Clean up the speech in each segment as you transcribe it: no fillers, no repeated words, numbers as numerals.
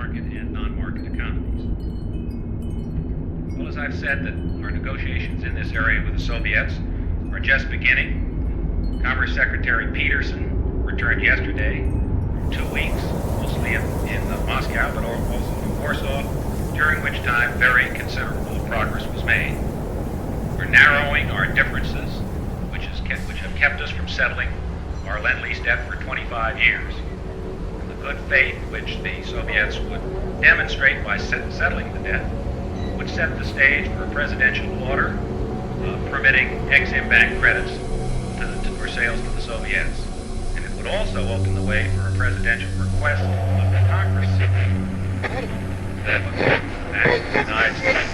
market and non-market economies. Well, as I've said, that our negotiations in this area with the Soviets are just beginning. Commerce Secretary Peterson returned yesterday from 2 weeks, mostly in Moscow, but also from Warsaw, during which time very considerable progress was made. We're narrowing our differences, which have kept us from settling our Lend-Lease debt for 25 years. And the good faith which the Soviets would demonstrate by settling the debt would set the stage for a presidential order permitting Exim Bank credits for sales to the Soviets. And it would also open the way for a presidential request of the Congress that the United States.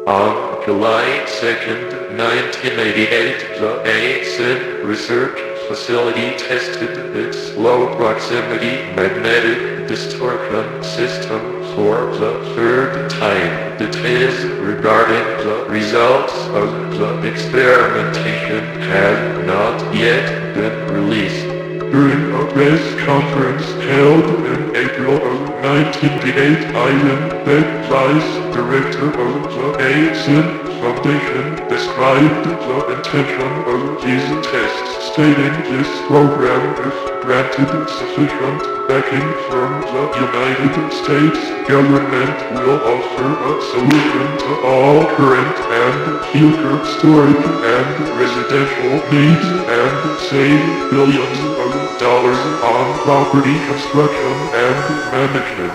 On July 2nd, 1988, the ASIN research facility tested its low-proximity magnetic distortion system for the third time. Details regarding the results of the experimentation have not yet been released. During a press conference held in April of 1988, Ivan Beck, Vice Director of the ASIN Foundation, described the intention of these tests, stating this program, if granted sufficient backing from the United States government, will offer a solution to all current and future storage and residential needs and save billions of dollars on property construction and management.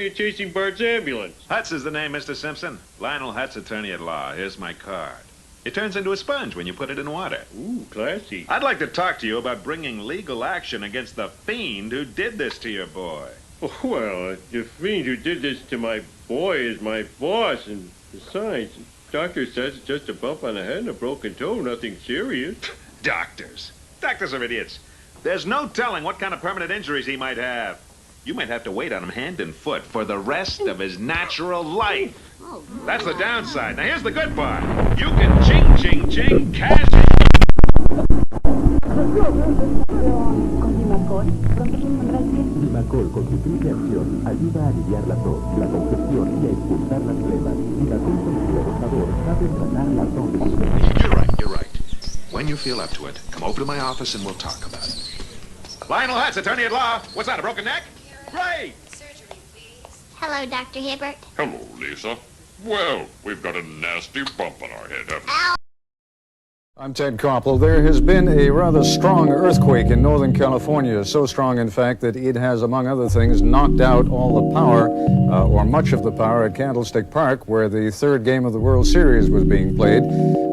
you're chasing Bart's ambulance. Hutz is the name, Mr. Simpson. Lionel Hutz, attorney at law. Here's my card. It turns into a sponge when you put it in water. Ooh, classy. I'd like to talk to you about bringing legal action against the fiend who did this to your boy. Well, the fiend who did this to my boy is my boss, and besides, the doctor says it's just a bump on the head and a broken toe, nothing serious. Doctors. Doctors are idiots. There's no telling what kind of permanent injuries he might have. You might have to wait on him hand and foot for the rest of his natural life. That's the downside. Now here's the good part. You can ching, ching, ching, cash in. Dimacol con su triple acción ayuda a aliviar la tos, la congestión y a expulsar las flebas. Dimacol con su rebotador sabe tratar la tos de su cuerpo. You're right. When you feel up to it, come over to my office and we'll talk about it. Lionel Hutz, attorney at law. What's that, a broken neck? Great! Hello, Dr. Hibbert. Hello, Lisa. Well, we've got a nasty bump on our head, haven't we? I'm Ted Koppel. There has been a rather strong earthquake in Northern California, so strong, in fact, that it has, among other things, knocked out all the power, or much of the power, at Candlestick Park, where the third game of the World Series was being played.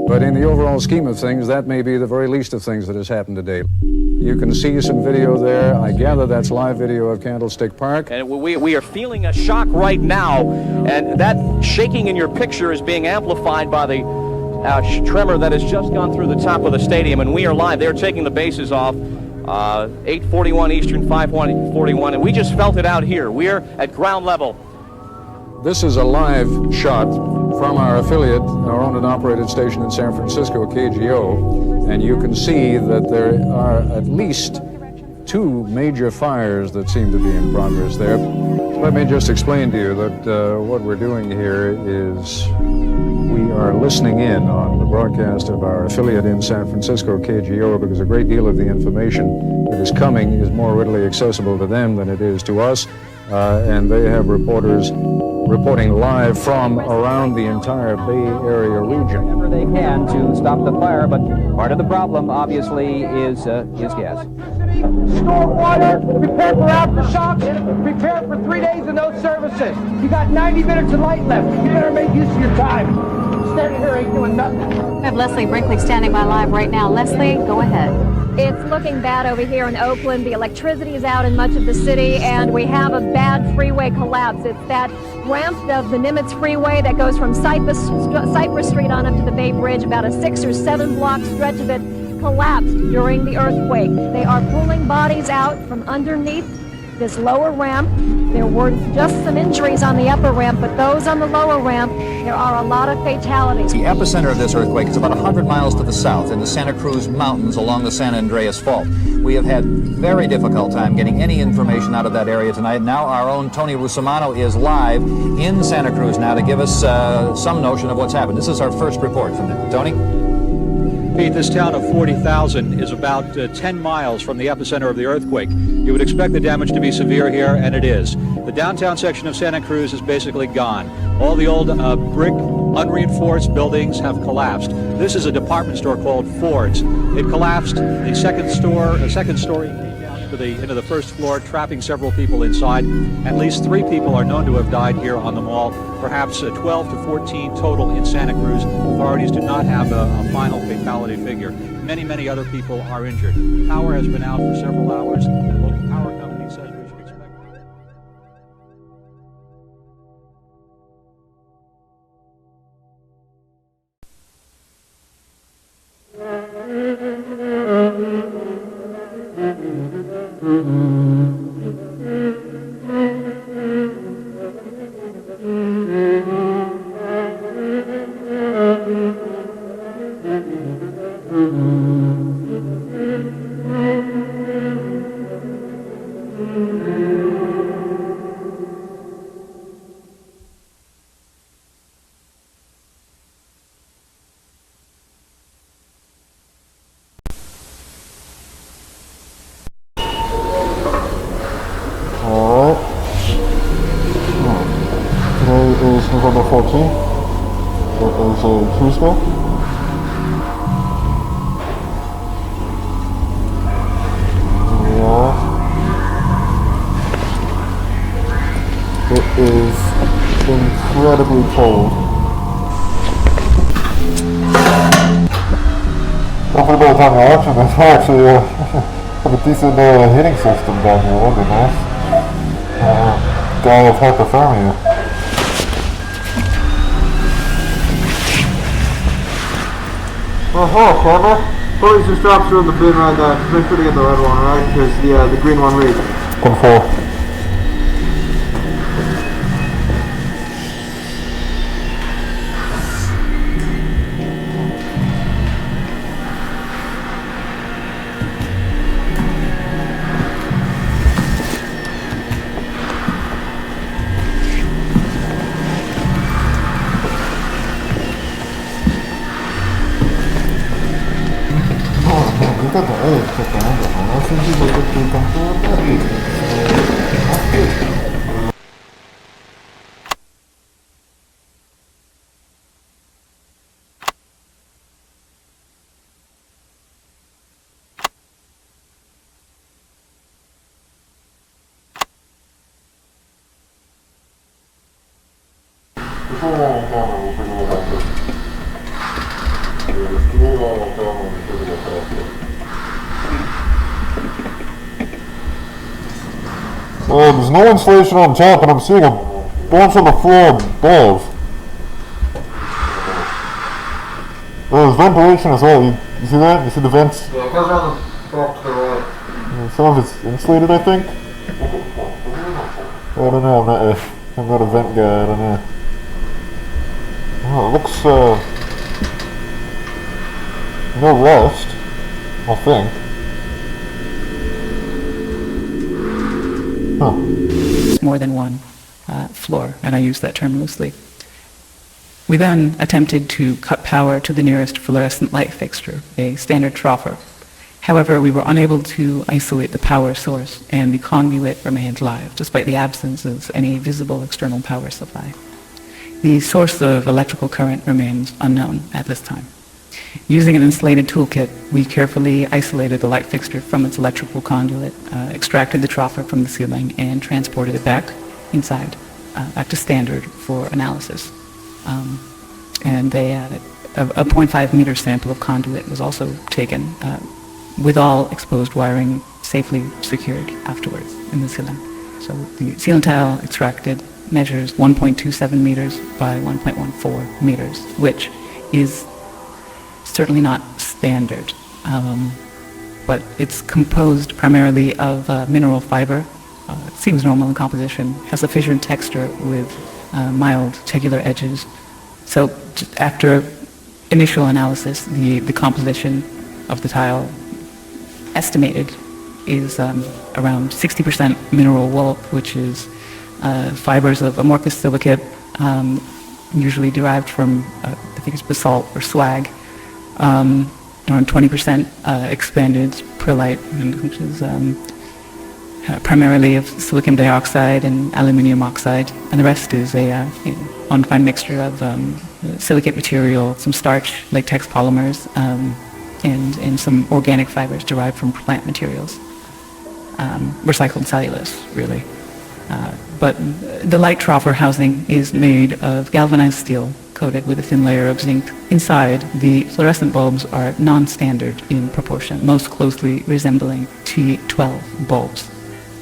But in the overall scheme of things, that may be the very least of things that has happened today. You can see some video there. I gather that's live video of Candlestick Park. And we are feeling a shock right now, and that shaking in your picture is being amplified by the tremor that has just gone through the top of the stadium, and we are live. They're taking the bases off, 8:41 Eastern, 5:41, and we just felt it out here. We're at ground level. This is a live shot from our affiliate, our owned and operated station in San Francisco, KGO, and you can see that there are at least two major fires that seem to be in progress there. Let me just explain to you that what we're doing here is we are listening in on the broadcast of our affiliate in San Francisco, KGO, because a great deal of the information that is coming is more readily accessible to them than it is to us, and they have reporters reporting live from around the entire Bay Area region. Whatever they can to stop the fire, but part of the problem, obviously, is gas. Store water, prepare for aftershocks, prepare for 3 days of no services. You got 90 minutes of light left. You better make use of your time. Standing here ain't doing nothing. I have Leslie Brinkley standing by live right now. Leslie, go ahead. It's looking bad over here in Oakland. The electricity is out in much of the city, and we have a bad freeway collapse. It's that ramp of the Nimitz Freeway that goes from Cypress Street on up to the Bay Bridge. About a 6 or 7 block stretch of it collapsed during the earthquake. They are pulling bodies out from underneath this lower ramp. There were just some injuries on the upper ramp, but those on the lower ramp, there are a lot of fatalities. The epicenter of this earthquake is about 100 miles to the south in the Santa Cruz Mountains along the San Andreas Fault. We have had very difficult time getting any information out of that area tonight. Now our own Tony Rusomano is live in Santa Cruz now to give us some notion of what's happened. This is our first report from there. Tony? Pete, this town of 40,000 is about 10 miles from the epicenter of the earthquake. You would expect the damage to be severe here, and it is. The downtown section of Santa Cruz is basically gone. All the old brick, unreinforced buildings have collapsed. This is a department store called Ford's. It collapsed. The second story came down into the first floor, trapping several people inside. At least 3 people are known to have died here on the mall. Perhaps 12 to 14 total in Santa Cruz. Authorities do not have a final fatality figure. Many, many other people are injured. Power has been out for several hours. The local power company says we should expect... November 14th. It is a Tuesday. It is incredibly cold. Hopefully by the time you're watching this, I'll actually have a decent heating system down here. That'd be nice. Die of hypothermia. Oh, hello, camera. Please just drop through in the bin right there. Make sure to get the red one, right? Because the green one leaks. 10-4. There's no insulation on top, and I'm seeing a bunch on the floor above. There's ventilation as well. You see that? You see the vents? Yeah, it goes on the top to the right. Some of it's insulated, I think. I don't know. I'm not a vent guy. I don't know. Oh, it looks no rust, I think. Huh. More than one floor, and I use that term loosely. We then attempted to cut power to the nearest fluorescent light fixture, a standard troffer. However, we were unable to isolate the power source, and the conduit remained live, despite the absence of any visible external power supply. The source of electrical current remains unknown at this time. Using an insulated toolkit, we carefully isolated the light fixture from its electrical conduit, extracted the troffer from the ceiling, and transported it back inside, back to standard for analysis. And a 0.5 meter sample of conduit was also taken, with all exposed wiring safely secured afterwards in the ceiling. So the ceiling tile extracted measures 1.27 meters by 1.14 meters, which is certainly not standard, but it's composed primarily of mineral fiber. It seems normal in composition, has a fissured texture with mild tegular edges. So just after initial analysis, the composition of the tile estimated is around 60% mineral wool, which is fibers of amorphous silicate, usually derived from, I think it's basalt or slag, around 20% expanded perlite, which is primarily of silicon dioxide and aluminium oxide, and the rest is a undefined mixture of silicate material, some starch, latex polymers, and some organic fibers derived from plant materials, recycled cellulose, really. But the light troffer housing is made of galvanized steel coated with a thin layer of zinc. Inside, the fluorescent bulbs are non-standard in proportion, most closely resembling T12 bulbs.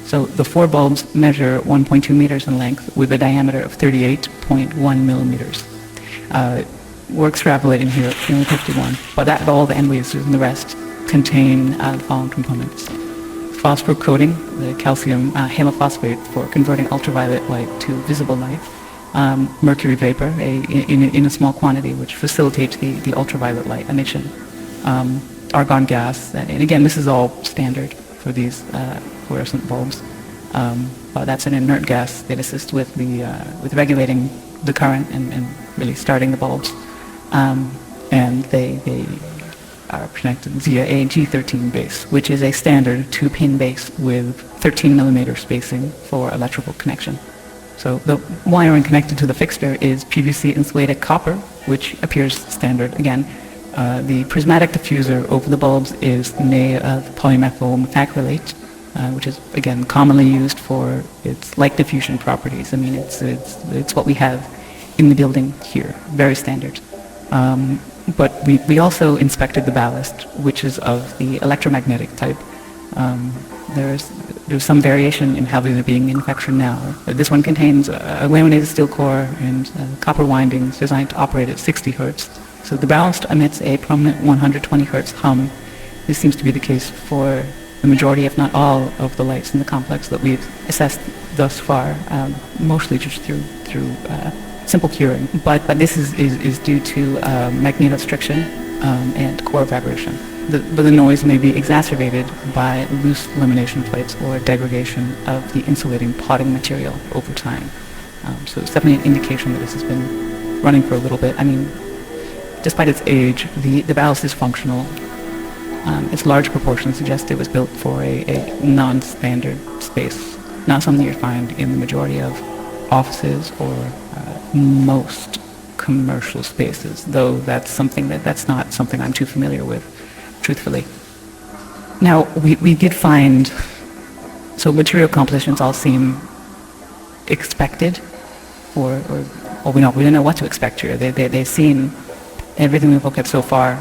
So the 4 bulbs measure 1.2 meters in length with a diameter of 38.1 millimeters. We're extrapolating here at 351, but that all the end lasers and the rest contain the following components. Phosphor coating, the calcium halophosphate for converting ultraviolet light to visible light, mercury vapor in a small quantity which facilitates the ultraviolet light emission, argon gas, and again this is all standard for these fluorescent bulbs, but that's an inert gas that assists with regulating the current and really starting the bulbs, and they are connected via a G13 base, which is a standard 2-pin base with 13 millimeter spacing for electrical connection. So the wiring connected to the fixture is PVC insulated copper, which appears standard again. The prismatic diffuser over the bulbs is made of polymethyl methacrylate, which is, again, commonly used for its light diffusion properties. I mean, it's what we have in the building here, very standard. But we also inspected the ballast, which is of the electromagnetic type. There's some variation in how they're being manufactured now. This one contains a laminated steel core and copper windings designed to operate at 60 hertz. So the ballast emits a prominent 120 hertz hum. This seems to be the case for the majority, if not all, of the lights in the complex that we've assessed thus far, mostly just through simple curing. But this is due to magnetostriction and core vibration. But the noise may be exacerbated by loose lamination plates or degradation of the insulating potting material over time. So it's definitely an indication that this has been running for a little bit. I mean, despite its age, the ballast is functional. Its large proportions suggest it was built for a non-standard space, not something you find in the majority of offices or most commercial spaces, though that's not something I'm too familiar with, truthfully. Now, we did find, so material compositions all seem expected, or we didn't know what to expect here. They seem, everything we've looked at so far,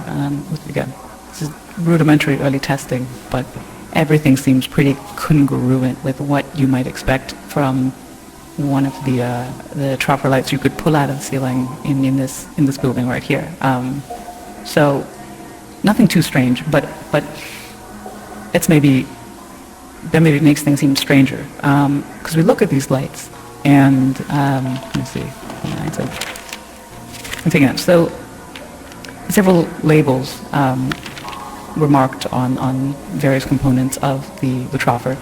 again, this is rudimentary early testing, but everything seems pretty congruent with what you might expect from one of the troffer lights you could pull out of the ceiling in this building right here. So nothing too strange, but that maybe makes things seem stranger, because we look at these lights and let me see. I'm taking it. So several labels were marked on various components of the troffer.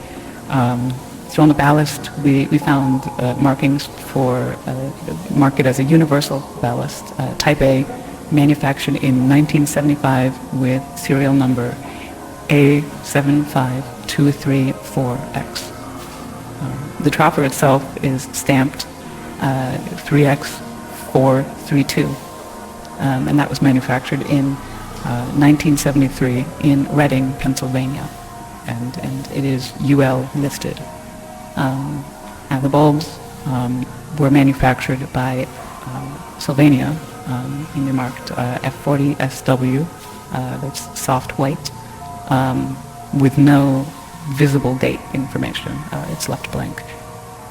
So on the ballast, we found markings for mark it as a universal ballast, Type A, manufactured in 1975 with serial number A75234X. The troffer itself is stamped 3X432, and that was manufactured in 1973 in Reading, Pennsylvania, and it is UL listed. And the bulbs were manufactured by Sylvania, and they're marked F40SW, that's soft white, with no visible date information. It's left blank,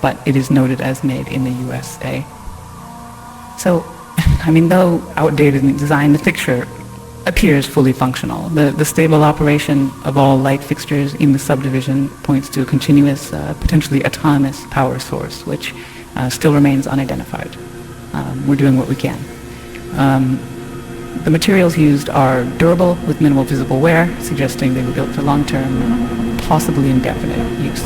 but it is noted as made in the USA. So, I mean, though outdated in design, the fixture appears fully functional. The stable operation of all light fixtures in the subdivision points to a continuous, potentially autonomous power source, which still remains unidentified. We're doing what we can. The materials used are durable with minimal visible wear, suggesting they were built for long-term, possibly indefinite use.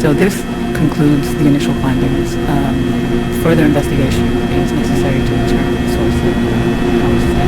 So this concludes the initial findings. Further investigation is necessary to determine the source of the power supply.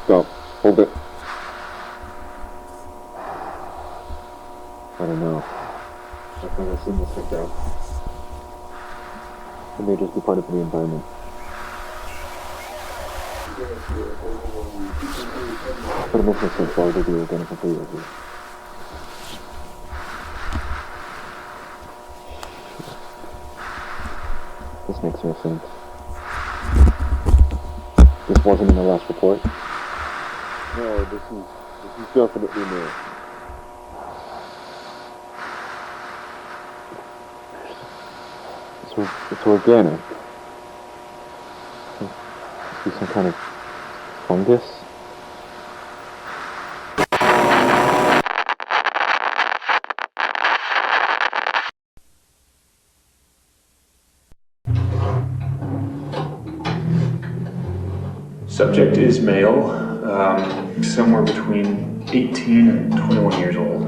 Stop. Hold it. I don't know. I've never seen this like that. It may just be part of the environment. But it makes no sense. Why would they do it again in a couple years? This makes no sense. This wasn't in the last report? No, this is definitely new. It's organic. Is some kind of fungus? Subject is male, somewhere between 18 and 21 years old.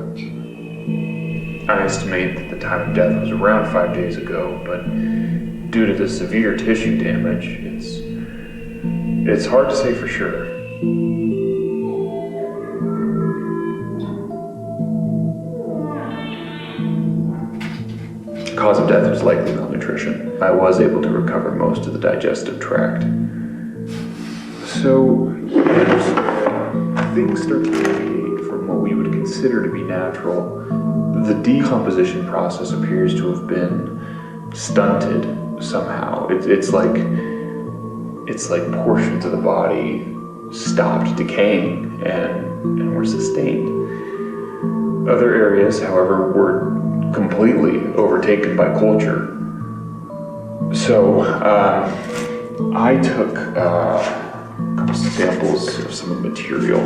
I estimate that the time of death was around 5 days ago, but due to the severe tissue damage, it's hard to say for sure. The cause of death was likely malnutrition. I was able to recover most of the digestive tract. So, as things start to deviate from what we would consider to be natural, the decomposition process appears to have been stunted somehow. It's like portions of the body stopped decaying and were sustained. Other areas, however, were completely overtaken by culture. So, I took samples of some of the material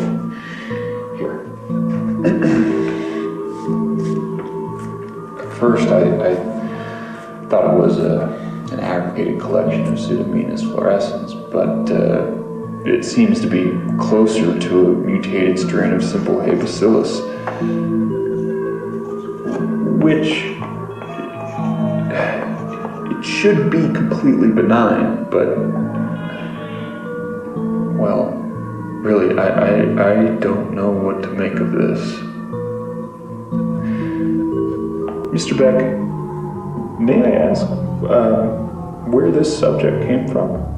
here. At first, I thought it was an aggregated collection of Pseudomonas fluorescens, but it seems to be closer to a mutated strain of simple hay bacillus, which it should be completely benign, but well, really, I don't know what to make of this. Mr. Beck, may I ask where this subject came from?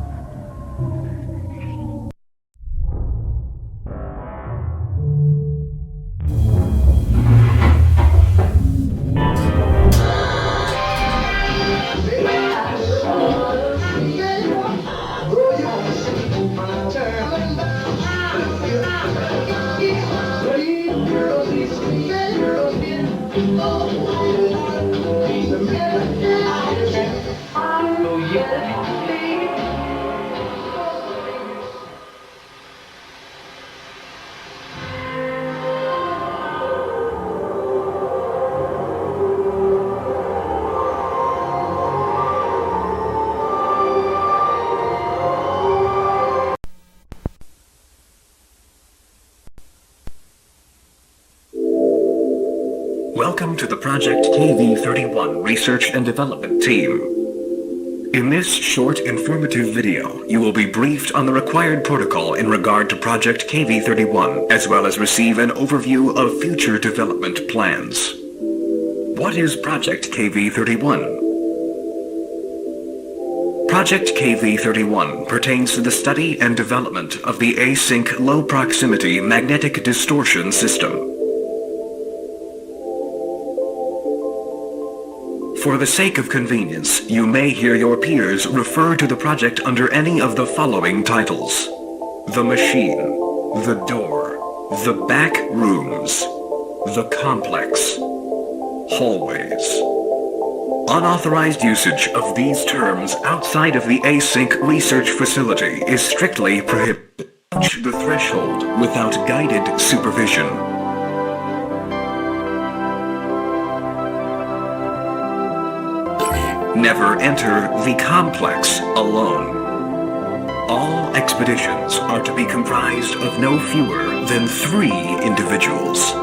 Welcome to the Project KV-31 Research and Development Team. In this short, informative video, you will be briefed on the required protocol in regard to Project KV-31, as well as receive an overview of future development plans. What is Project KV-31? Project KV-31 pertains to the study and development of the async low-proximity magnetic distortion system. For the sake of convenience, you may hear your peers refer to the project under any of the following titles: the machine, the door, the back rooms, the complex, hallways. Unauthorized usage of these terms outside of the async research facility is strictly prohibited. Touch the threshold without guided supervision. Never enter the complex alone. All expeditions are to be comprised of no fewer than 3 individuals.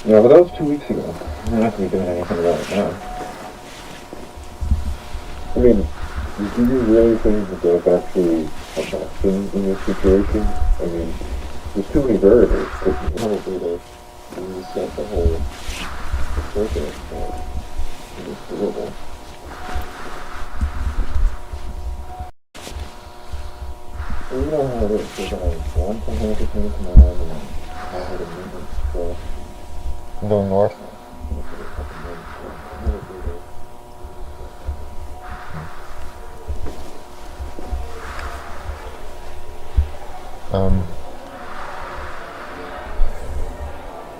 Yeah, but that was 2 weeks ago. We're not going to be doing anything about it now. I mean, do you really think that there's actually a vaccine in this situation? I mean, there's too many variables. Probably to reset the whole circuit. It's doable. Well, you know how it is. You're going to want some everything tomorrow, and then I had a meeting, so I'm going north.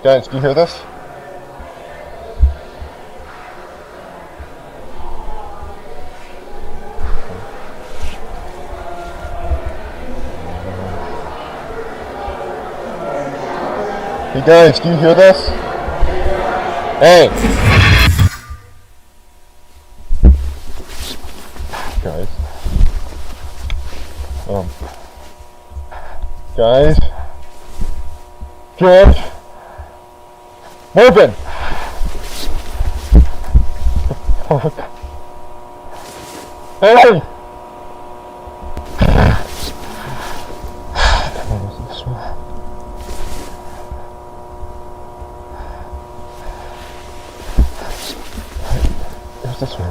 Guys, do you hear this? Hey guys, do you hear this? Hey! Guys. Guys. George. Moving! Fuck. Hey! This way.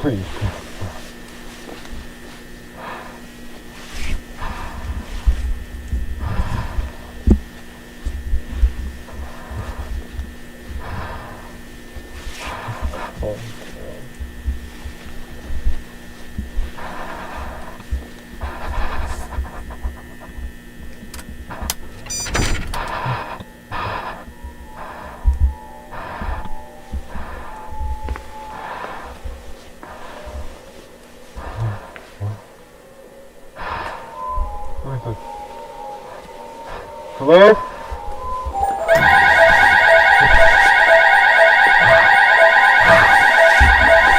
Please. Hello?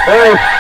Hey!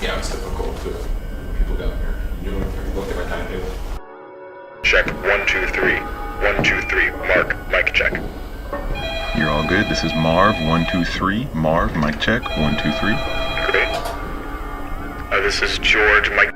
Yeah, it's difficult to people down here. You look at my timetable. Check 1 2 3. 1 2 3. Mark. Mic check. You're all good. This is Marv 1 2 3. Marv. Mic check 1 2 3. Great. This is George. Mic.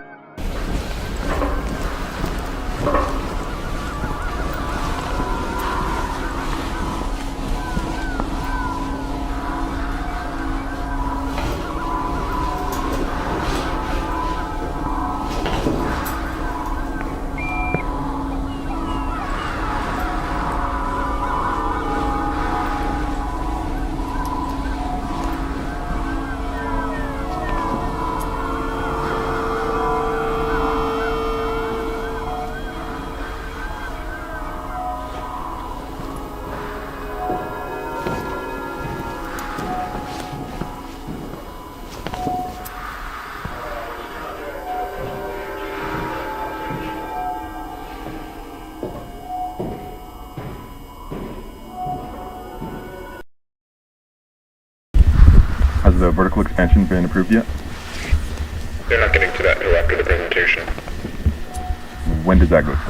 Has the vertical expansion been approved yet? They're not getting to that until after the presentation. When does that go to?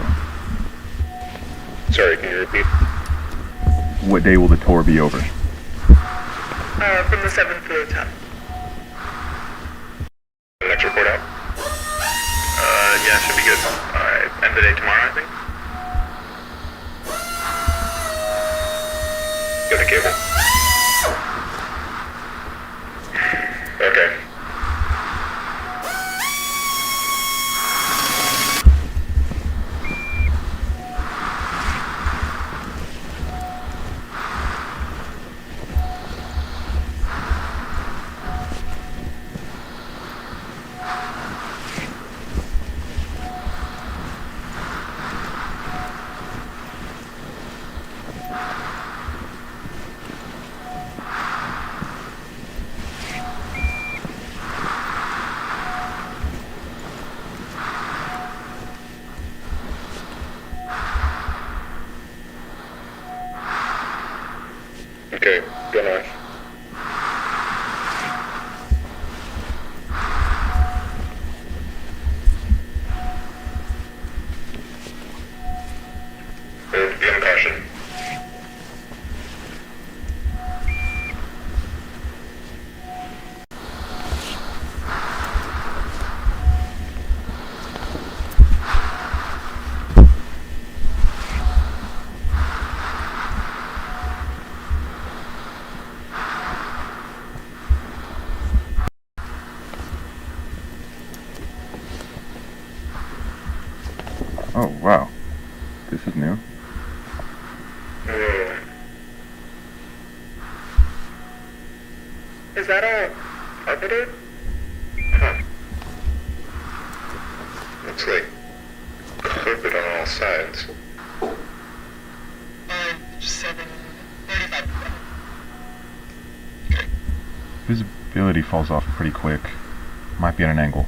Sorry, can you repeat? What day will the tour be over? From the 7th to the 10th. Next report out? Yeah, should be good. Alright, end of the day tomorrow, I think. Get the cable. Okay. Oh, wow. This is new. Whoa. Is that all carpeted? Huh. Looks like carpet on all sides. 7:35. Visibility falls off pretty quick. Might be at an angle.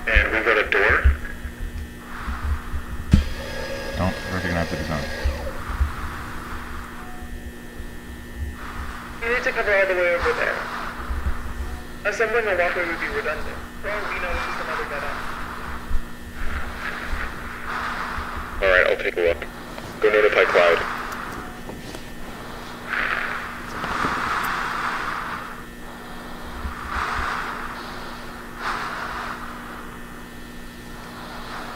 And we've got a door? Don't recognize the design. You need to cover all the way over there. Assembling a walkway would be redundant. For all we know, it's just another dead end. Alright, I'll take a look. Go notify Cloud.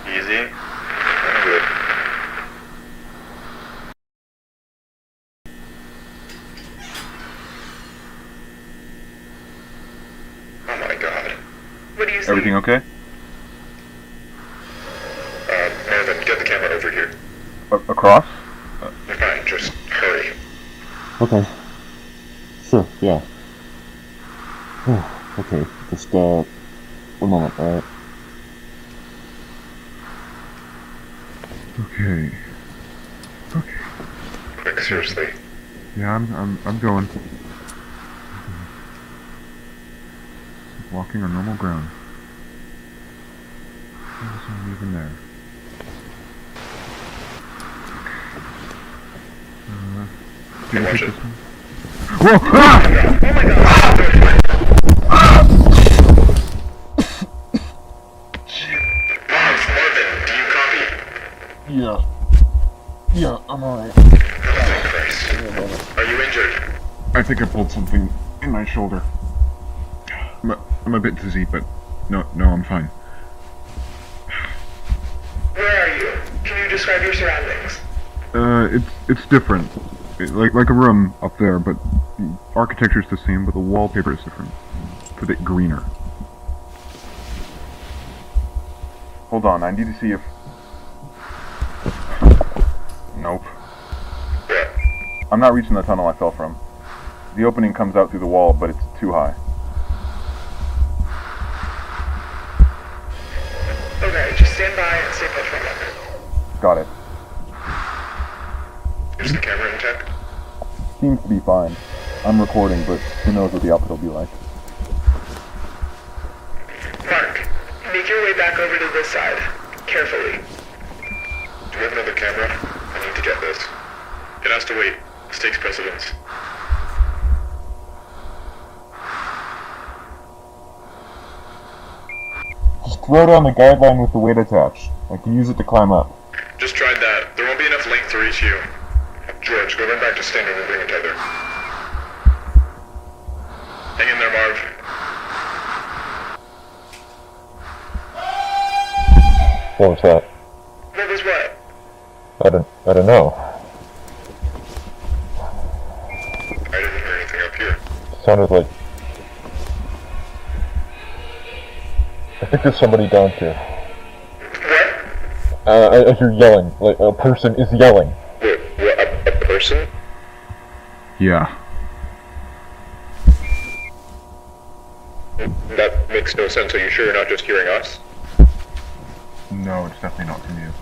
Easy. I'm good. Oh my god. What do you see? Everything okay? Marvin, get the camera over here. Across? You're fine, just hurry. Okay. Sure, yeah. Okay, just, 1 moment, alright? Okay. Okay. Quick, seriously. Yeah, I'm going. Walking on normal ground. There's something even there. Okay, watch it. Whoa! Ah! Oh my god! Marvin, do you copy? Yeah. Yeah, I'm alright. Oh, thank Christ. Are you injured? I think I pulled something in my shoulder. I'm a bit dizzy, but no, I'm fine. Where are you? Can you describe your surroundings? It's different. Like a room up there, but the architecture's the same, but the wallpaper is different. It's a bit greener. Hold on, I need to see if... Nope. Yeah. I'm not reaching the tunnel I fell from. The opening comes out through the wall, but it's too high. Okay, just stand by and stay put for a moment. Got it. Is the camera intact? Seems to be fine. I'm recording, but who knows what the output will be like. Mark, make your way back over to this side. Carefully. Do we have another camera? I need to get this. It has to wait. This takes precedence. Just throw down the guideline with the weight attached. I can use it to climb up. Just tried that. There won't be enough length to reach you. George, go run back to standard and bring it tether. Hang in there, Marv. What was that? What was what? I don't know. I didn't hear anything up here. Sounded like... I think there's somebody down here. What? I hear yelling. Like, a person is yelling. What, a person? Yeah. That makes no sense. Are you sure you're not just hearing us? No, it's definitely not from you.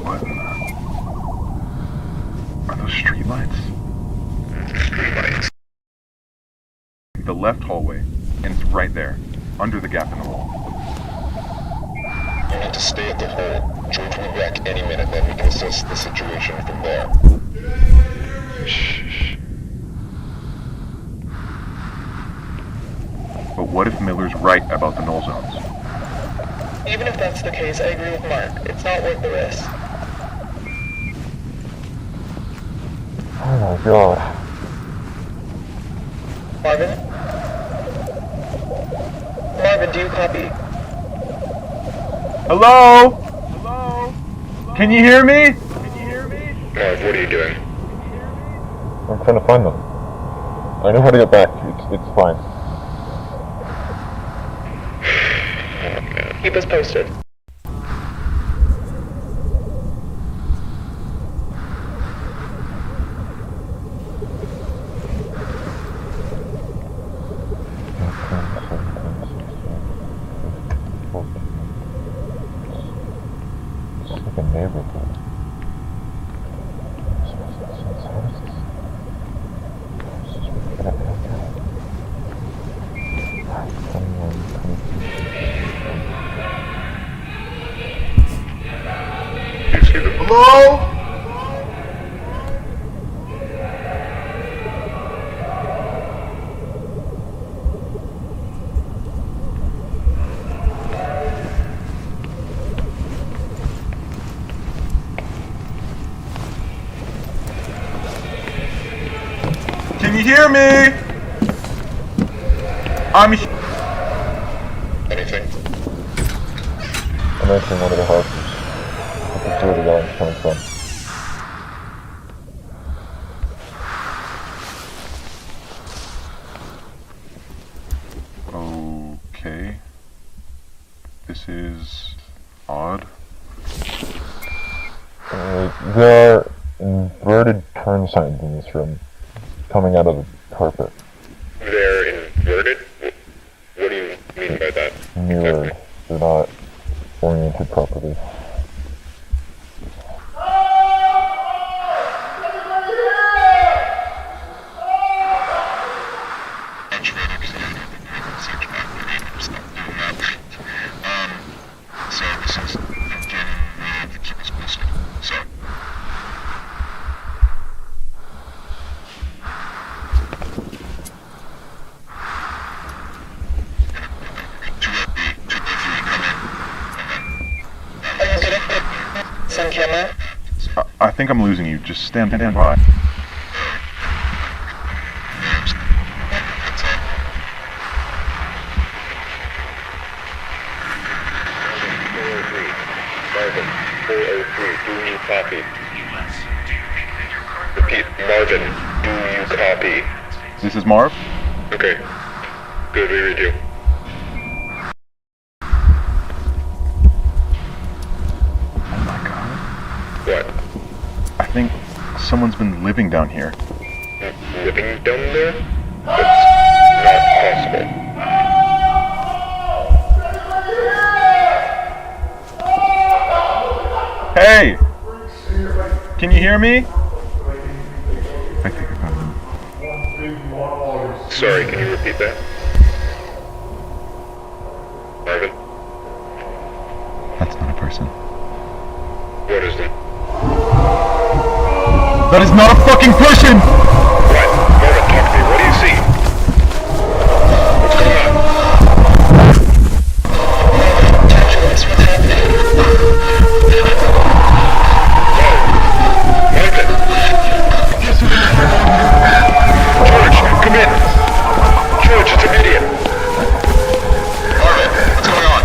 What? Are those streetlights? Streetlights. The left hallway ends right there, under the gap in the wall. You need to stay at the hole. George will be back any minute, then we can assess the situation from there. Shh. But what if Miller's right about the null zones? Even if that's the case, I agree with Mark. It's not worth the risk. Oh my god. Marvin? Marvin, do you copy? Hello? Hello? Can you hear me? Marv, what are you doing? I'm trying to find them. I know how to get back. It's fine. Keep us posted. It's like a neighborhood. Hello? Can you hear me? Anything? I'm entering one of the houses. I can see where the yelling's coming from. Okay. This is odd. There are inverted turn signs in this room, coming out of the carpet. They're inverted? What do you mean by that? Mirrored. They're not oriented properly. So this is beginning with keep us posted. So. Send camera. I think I'm losing you. Just stand by. Marvin, 403, do you copy? Repeat, Marvin, do you copy? This is Marv? Okay. Good, we read you. Oh my god. What? I think someone's been living down here. Living down there? That's not possible. Hey! Can you hear me? I think I got him. Sorry, can you repeat that? Marvin? That's not a person. What is it? That is not a fucking person! What? Marvin, talk to me. What do you see? What's going on? Talk to us. What's happening? George, come in. George, it's immediate. Marvin, what's going on?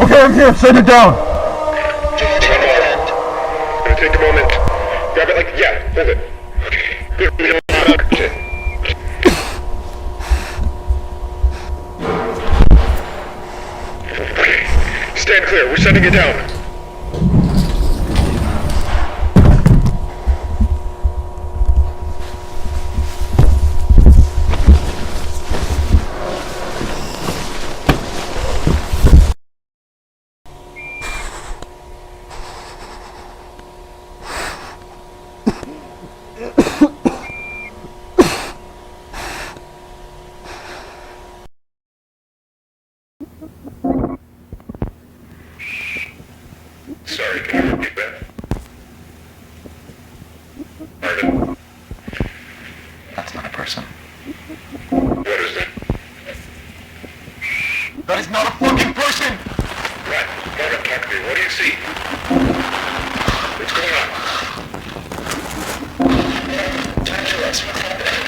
Okay, I'm here. Set it down. Gonna take a moment. Grab it like, yeah, hold it. Okay. Stand clear. We're setting it down. That is not a fucking person! Right, Morgan, talk to me. What do you see? What's going on? Talk to us. What's happening?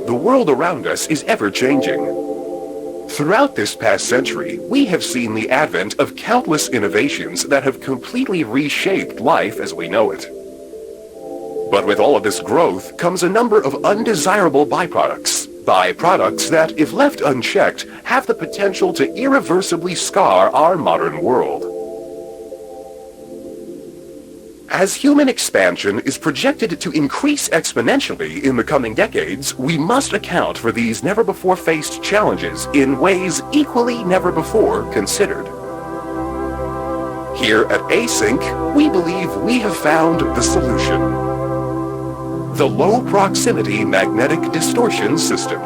the world around us is ever changing. Throughout this past century, we have seen the advent of countless innovations that have completely reshaped life as we know it. But with all of this growth comes a number of undesirable byproducts that, if left unchecked, have the potential to irreversibly scar our modern world. As human expansion is projected to increase exponentially in the coming decades, we must account for these never-before-faced challenges in ways equally never-before considered. Here at Async, we believe we have found the solution: the Low Proximity Magnetic Distortion System.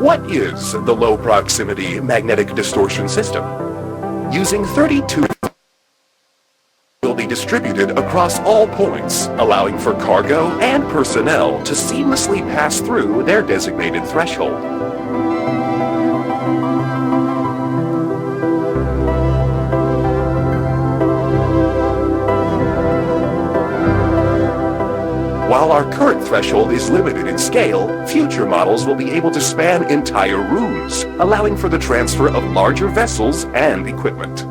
What is the Low Proximity Magnetic Distortion System? Using 32 will be distributed across all points, allowing for cargo and personnel to seamlessly pass through their designated threshold. While our current threshold is limited in scale, future models will be able to span entire rooms, allowing for the transfer of larger vessels and equipment.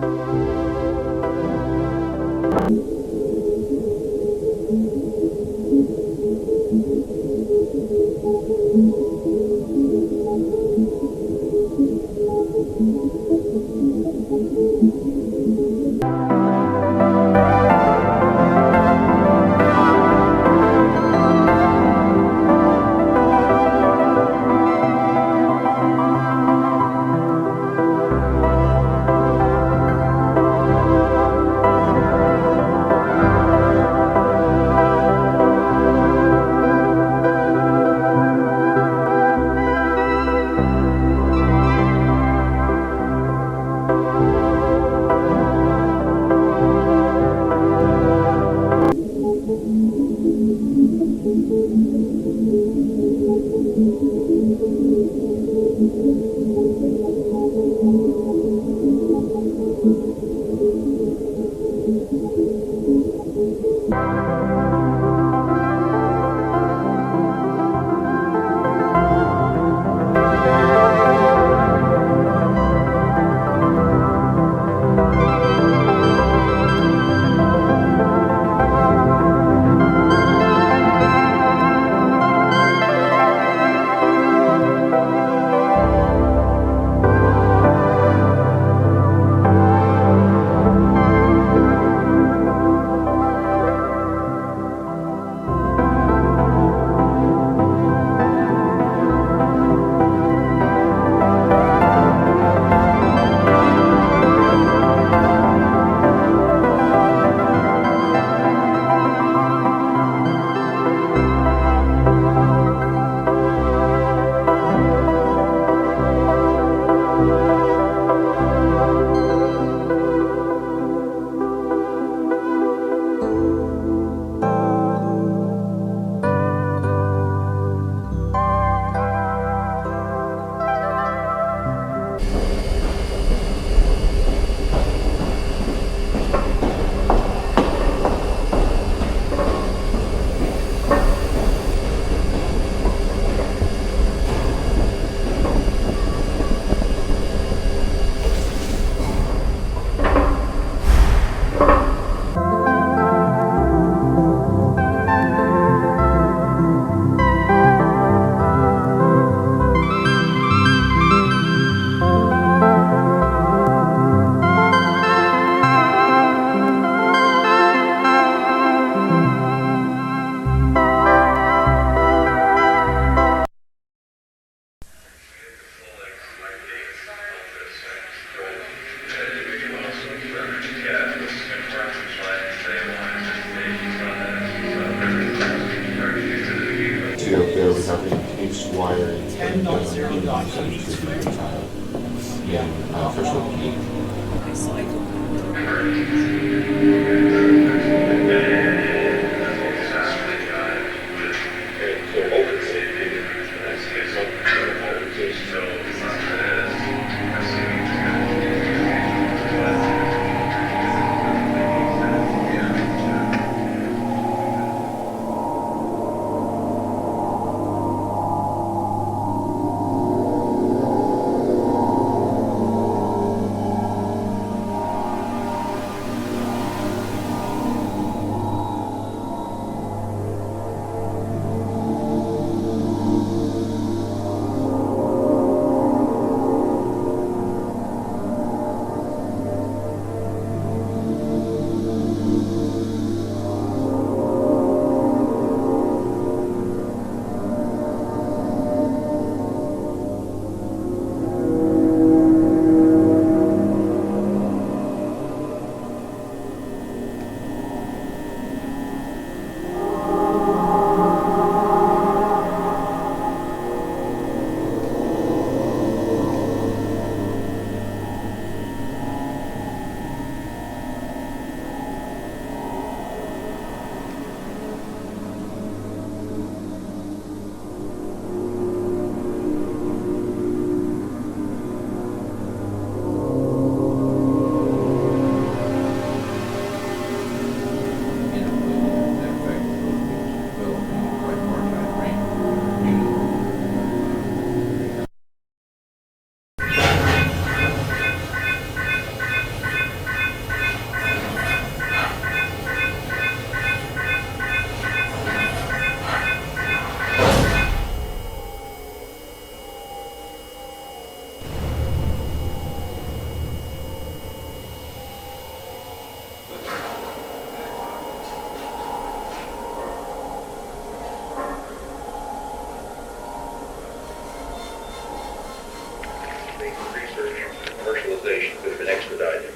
think research and commercialization could have been expedited.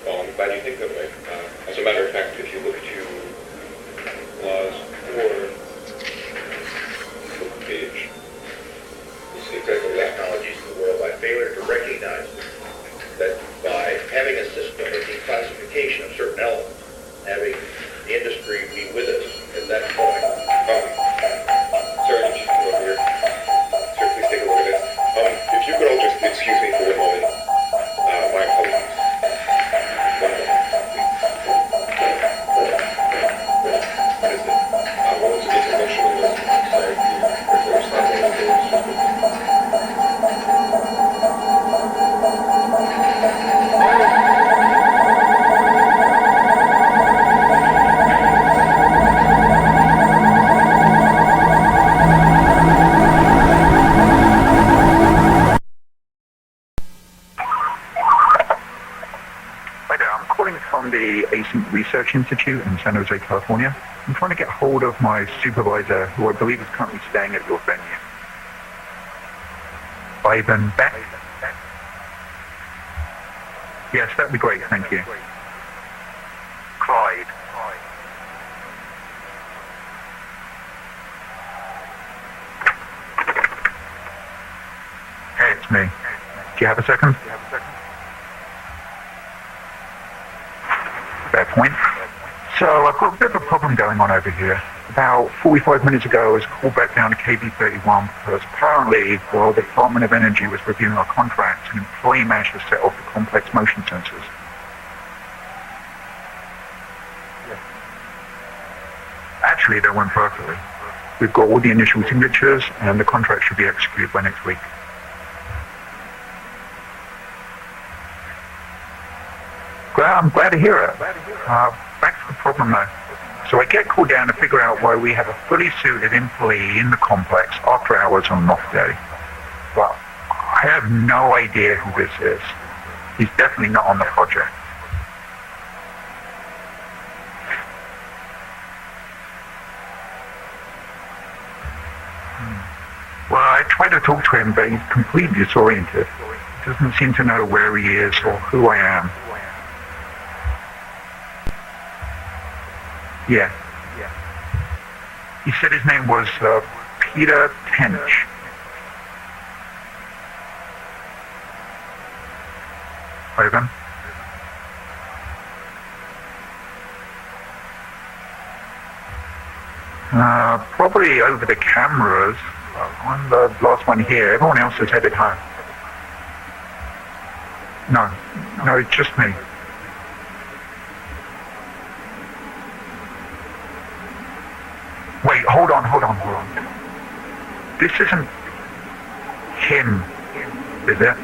Well, I'm glad you think that way. As a matter of fact, if you look to clause 4, book page, You see critical technologies in the world by failure to recognize that by having a system of declassification of certain elements, having the industry be with us at that point. Sir, I need you to come over here. Sir, please take a look at this. If you could all just excuse me for 1 moment. My apologies. 1 moment, please. Listen, well, it's emotional. Sorry, there's not one of those. Research Institute in San Jose, California. I'm trying to get hold of my supervisor, who I believe is currently staying at your venue. Ivan Beck? Yes, that'd be great, thank you. Clyde. Hey, it's me. Do you have a second? Fair point. So I've got a bit of a problem going on over here. About 45 minutes ago, I was called back down to KB31 because apparently, while the Department of Energy was reviewing our contracts, an employee managed to set off the complex motion sensors. Actually, that went perfectly. We've got all the initial signatures, and the contract should be executed by next week. I'm glad to hear it. Back to the problem though. So I get called down to figure out why we have a fully suited employee in the complex after hours on an off day. Well, I have no idea who this is. He's definitely not on the project. Well, I try to talk to him, but he's completely disoriented. He doesn't seem to know where he is or who I am. Yeah. He said his name was Peter Tench. Ivan? Probably over the cameras. I'm the last one here. Everyone else is headed home. No, it's just me. Wait, hold on. This isn't him, is it?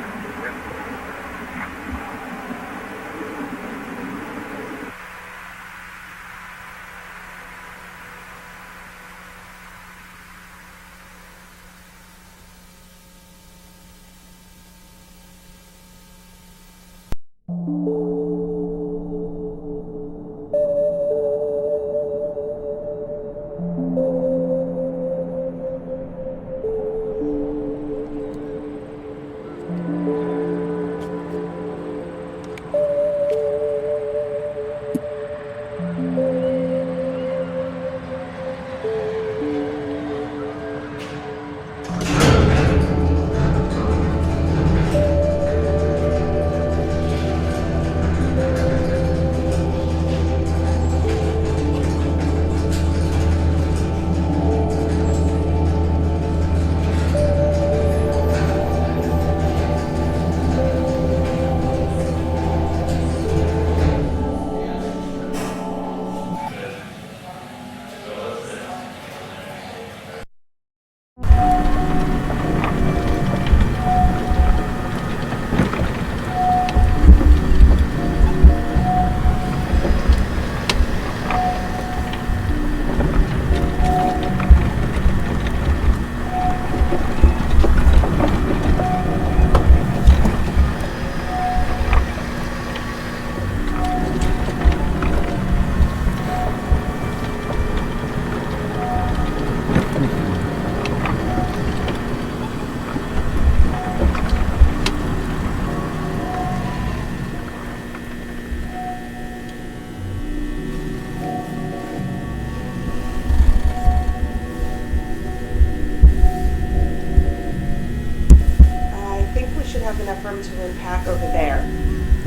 have enough room to unpack over there.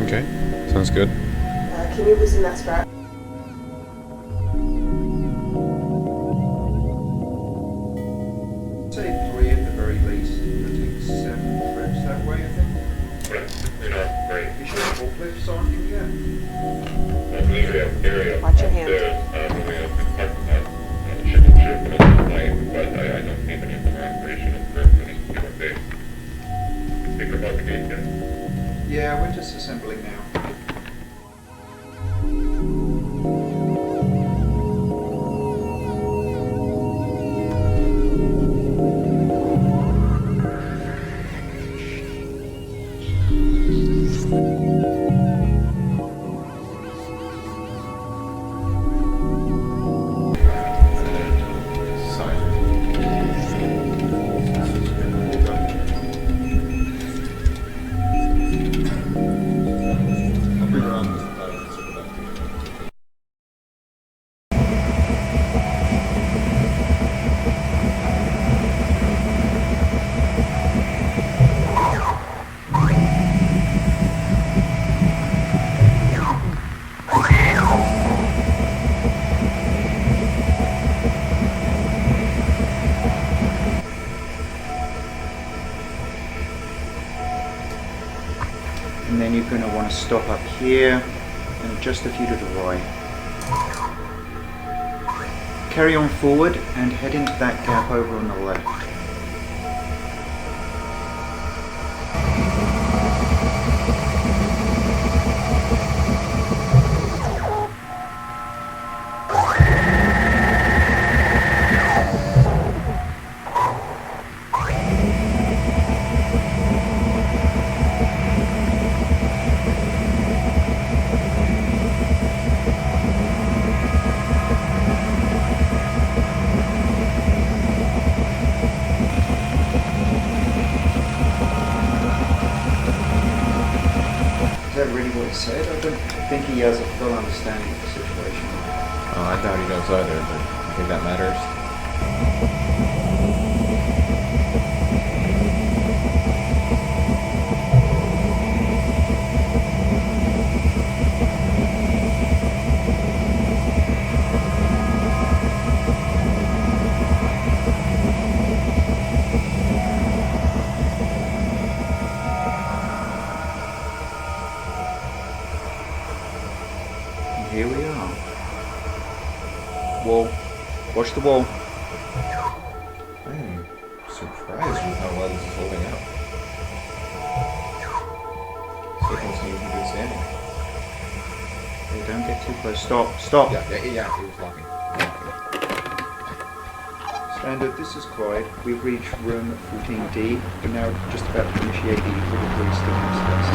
Okay, sounds good. Can you loosen that strap? Say 3 at the very least. It'll take 7 trips that way, I think. Right. You sure the forklift's on from here? Watch your hand. Yeah, we're just assembling now. And then you're going to want to stop up here and adjust a few to the right. Carry on forward and head into that gap over on the left. Is that really what he said? I don't think he has a full understanding of the situation. Oh, I doubt he does either, but I think that matters. Here we are. Wall. Watch the wall. I am surprised with how well this is holding out. Signals need to be standing. Okay, don't get too close. Stop. Stop. Yeah, it was locking. Standard, this is Clyde. We've reached room 14D. We're now just about to initiate the critical stimulus test.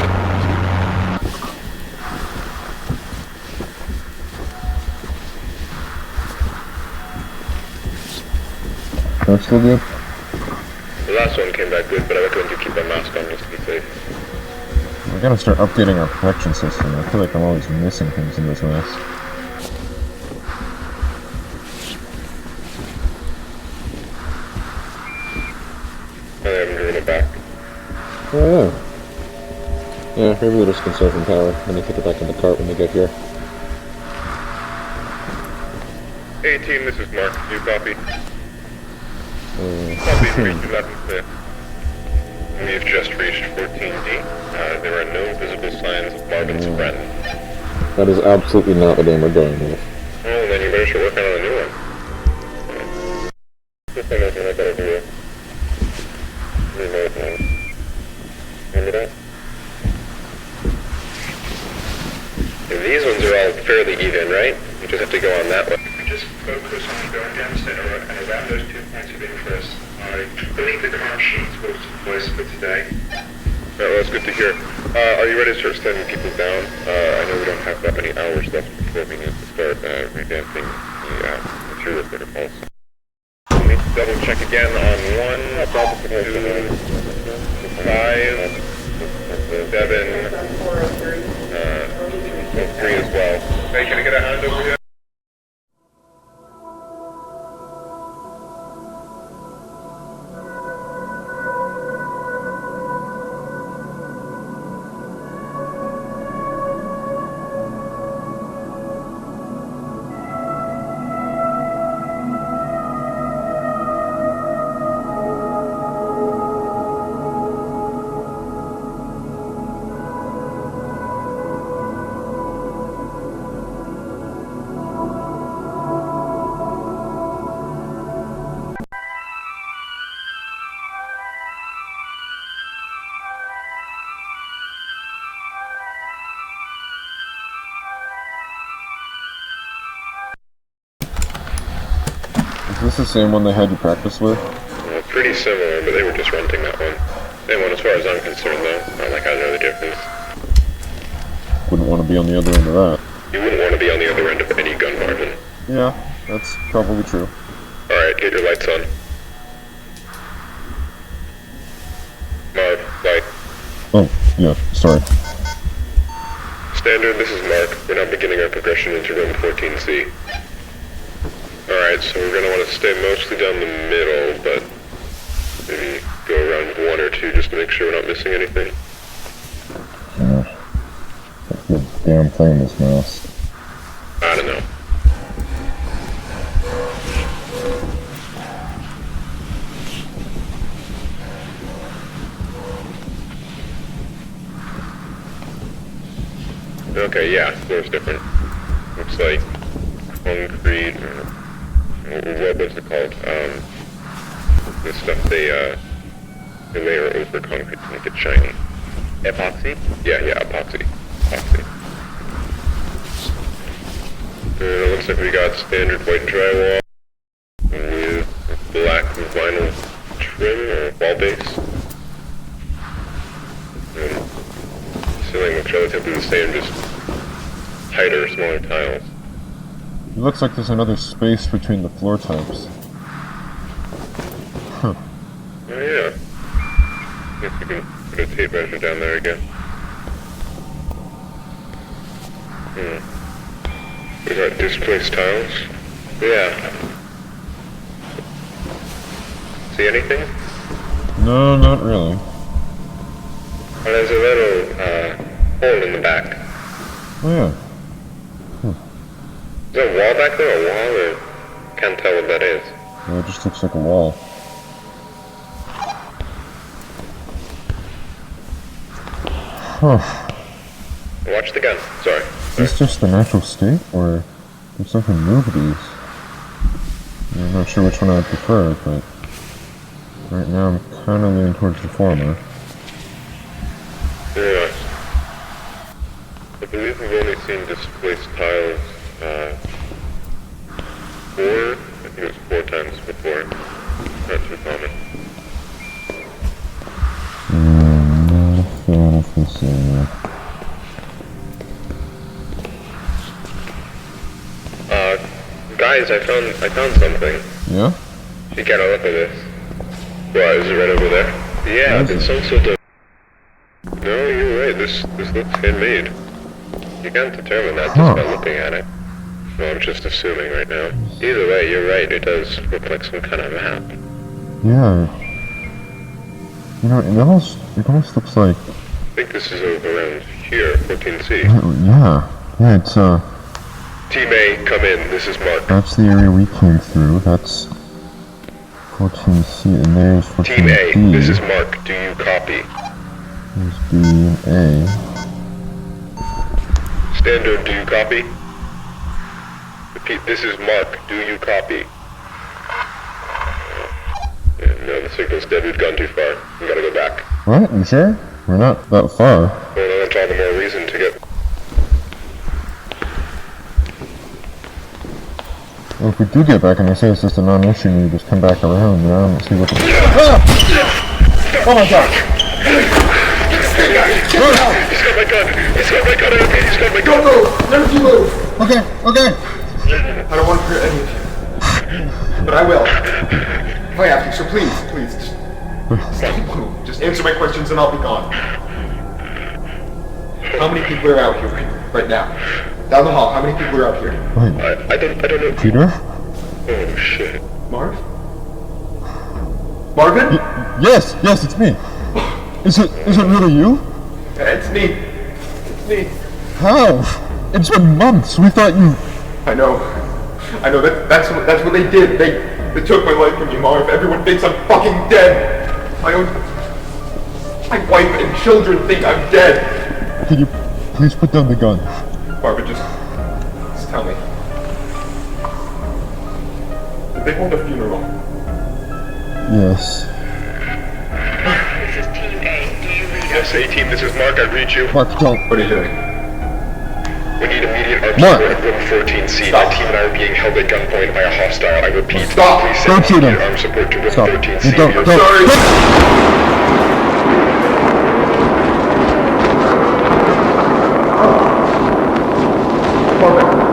That's still good? The last one came back good, but I recommend you keep a mask on just to be safe. We gotta start updating our protection system. I feel like I'm always missing things in this mess. I haven't driven it back. Oh yeah. Yeah, maybe we'll just conserve some power and then put it back in the cart when we get here. Hey team, this is Mark. You copy? Copy, reached 11th. We've just reached 14D. There are no visible signs of Marvin's friend. That is absolutely not the name we're going with. Well, then you better start working on a new one. Just like nothing I better do. Remote one. Remember that? These ones are all fairly even, right? You just have to go on that one. Just focus on going down the center and around those 2 points of interest. I believe the car sheets will suffice for today. Well, that's good to hear. Are you ready to start sending people down? I know we don't have that many hours left before we need to start revamping the material protocols. We need to double check again on 1, 2, 5, 7, 3 as well. Hey, can I get a hand over here? Is this the same one they had you practice with? Well, pretty similar, but they were just renting that one. Same one as far as I'm concerned, though. Not like I know the difference. Wouldn't want to be on the other end of that. You wouldn't want to be on the other end of any gun, Marvin. Yeah, that's probably true. Alright, get your lights on. Marv, light. Oh, yeah, sorry. Standard, this is Mark. We're now beginning our progression into room 14C. Alright, so we're gonna want to stay mostly down the middle, but maybe go around one or two just to make sure we're not missing anything. Yeah. That's the damn thing in this mouse. I don't know. Okay, yeah, floor's different. Looks like concrete, or what's it called? The stuff they layer over concrete to make it shiny. Epoxy? Yeah, epoxy. It looks like we got standard white drywall with black vinyl trim or wall base. And ceiling looks relatively the same, just tighter, smaller tiles. It looks like there's another space between the floor types. Huh. Oh yeah. Guess we can put a tape measure down there again. We got displaced tiles. Yeah. See anything? No, not really. Well, there's a little hole in the back. Oh yeah. Is there a wall back there? A wall? Or can't tell what that is. Yeah, it just looks like a wall. Huh. Watch the gun. Sorry. Is this just the natural state, or did something move these? I'm not sure which one I prefer, but right now I'm kind of leaning towards the former. Yeah. I believe we've only seen displaced tiles 4, I think it was 4 times before. Not too common. Not a fan of this area. Guys, I found something. Yeah? You gotta look at this. What, is it right over there? Yeah, it's some sort of... No, you're right, this looks handmade. You can't determine that just by looking at it. Well, I'm just assuming right now. Either way, you're right, it does look like some kind of map. Yeah. You know, it almost looks like... I think this is over around here, 14C. Yeah, it's Team A, come in, this is Mark. That's the area we came through, that's 14C, and there's 14D. Team A, this is Mark, do you copy? There's B and A. Standard, do you copy? Repeat, this is Mark, do you copy? Yeah, no, the signal's dead, we've gone too far. We gotta go back. What? You sure? We're not that far. Well, then that's all the more reason to get... Well, if we do get back and they say it's just a non-issue, we just come back around, and see what the... Oh my god! He's got my gun! He's got my gun! He's got my gun! Don't move! Never you move! Okay. I don't want to hurt any of you. But I will. If I have to, so please, just move. Just answer my questions and I'll be gone. How many people are out here right now? Down the hall, how many people are out here? I don't know. Peter? Oh shit. Marv? Marvin? Yes, it's me. Is it really you? Yeah, it's me. It's me. How? It's been months. We thought you... I know. That's what they did. They took my life from me, Marv. Everyone thinks I'm fucking dead. My wife and children think I'm dead. Can you please put down the gun? Barbara, just tell me. Did they hold a funeral? Yes. This is Team A. Do you read us? Yes, A-Team, this is Mark. I read you. Mark, don't. What are you doing? We need immediate immediate armed support at room 14C. My team and I are being held at gunpoint by a hostile. I repeat, please send immediate armed support to room 14C.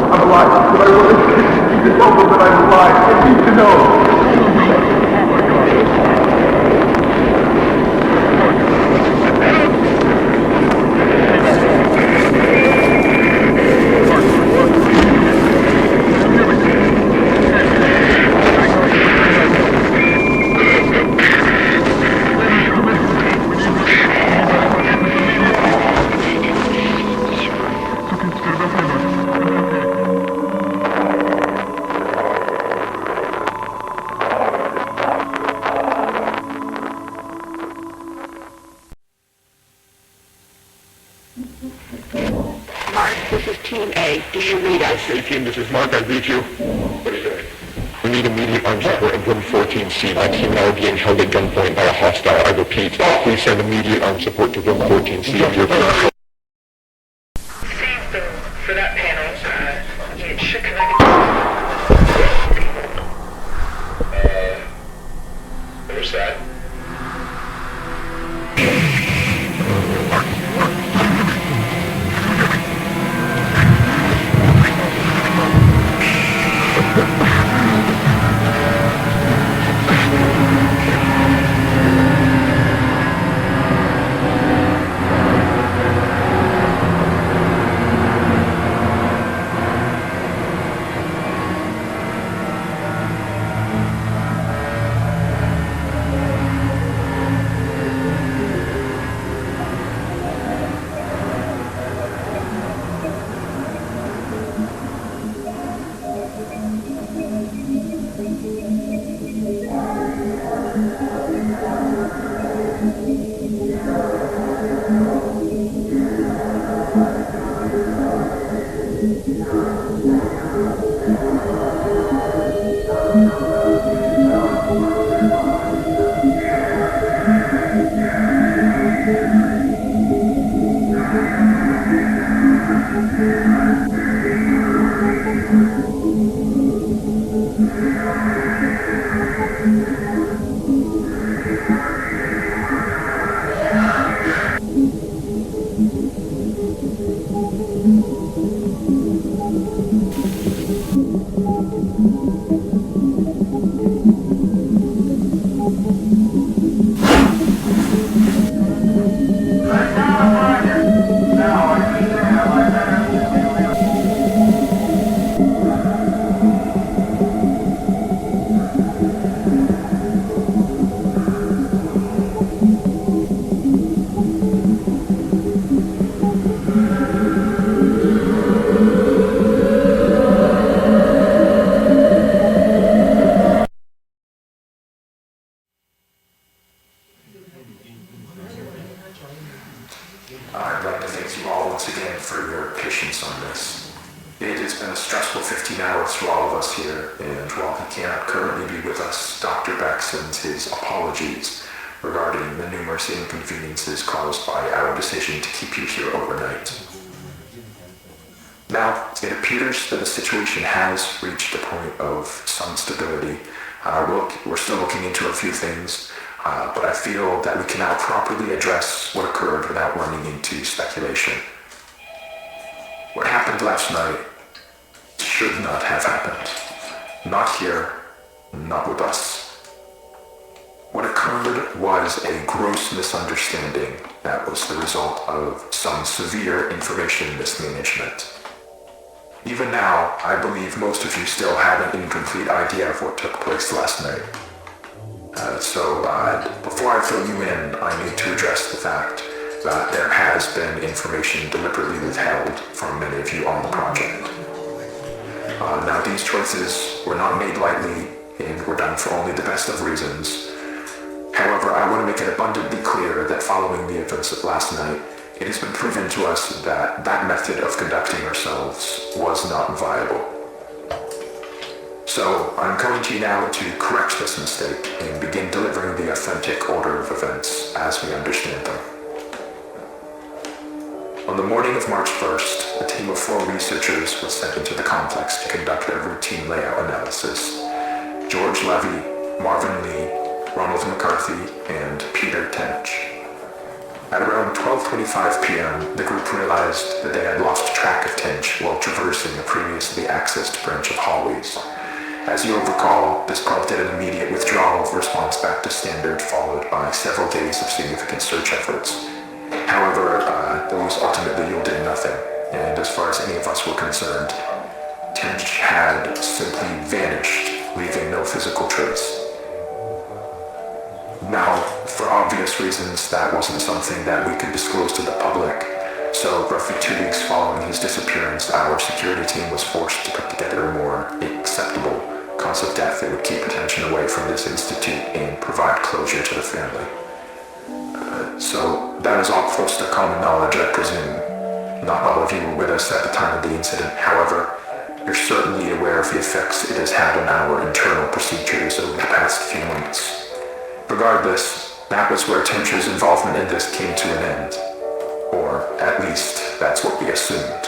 I'm alive, but I will keep to tell them that I'm alive. I need to know. This is Mark, I read you. What is it? We need immediate armed support at room 14C. My team and I are being held at gunpoint by a hostile. I repeat, please send immediate armed support to room 14C. For that panel, it should connect. What was that? I'd like to thank you all once again for your patience on this. It has been a stressful 15 hours for all of us here, and while he cannot currently be with us, Dr. Beck sends his apologies regarding the numerous inconveniences caused by our decision to keep you here overnight. Now, it appears that the situation has reached a point of some stability. We're still looking into a few things, but I feel that we can now properly address what occurred without running into speculation. What happened last night should not have happened. Not here, not with us. What occurred was a gross misunderstanding that was the result of some severe information mismanagement. Even now, I believe most of you still have an incomplete idea of what took place last night. So before I fill you in, I need to address the fact that there has been information deliberately withheld from many of you on the project. Now, these choices were not made lightly and were done for only the best of reasons. However, I want to make it abundantly clear that following the events of last night, it has been proven to us that that method of conducting ourselves was not viable. So, I'm coming to you now to correct this mistake and begin delivering the authentic order of events as we understand them. On On the morning of March 1st, a team of 4 researchers was sent into the complex to conduct a routine layout analysis. George Levy, Marvin Lee, Ronald McCarthy, and Peter Tench. At around 12:25 p.m., the group realized that they had lost track of Tench while traversing the previously accessed branch of hallways. As you'll recall, this prompted an immediate withdrawal of response back to standard, followed by several days of significant search efforts. However, those ultimately yielded nothing, and as far as any of us were concerned, Tench had simply vanished, leaving no physical trace. Now, for obvious reasons, that wasn't something that we could disclose to the public, so roughly 2 weeks following his disappearance, our security team was forced to put together a more acceptable cause of death that would keep attention away from this institute and provide closure to the family. So that is all close to common knowledge, I presume. Not all of you were with us at the time of the incident. However, you're certainly aware of the effects it has had on our internal procedures over the past few months. Regardless, that was where Tench's involvement in this came to an end. Or, at least, that's what we assumed.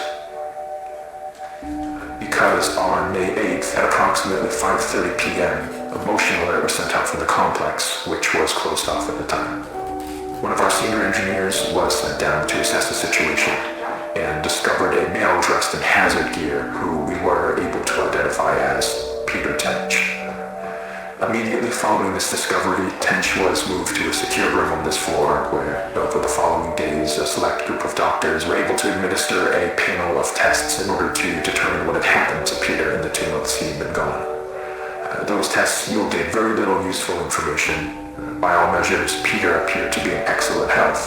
Because on May 8th, at approximately 5:30 p.m., a motion alert was sent out from the complex, which was closed off at the time. One of our senior engineers was sent down to assess the situation and discovered a male dressed in hazard gear who we were able to identify as Peter Tench. Immediately following this discovery, Tench was moved to a secure room on this floor where, over the following days, a select group of doctors were able to administer a panel of tests in order to determine what had happened to Peter in the 2 months he had been gone. Those tests yielded very little useful information. By all measures, Peter appeared to be in excellent health.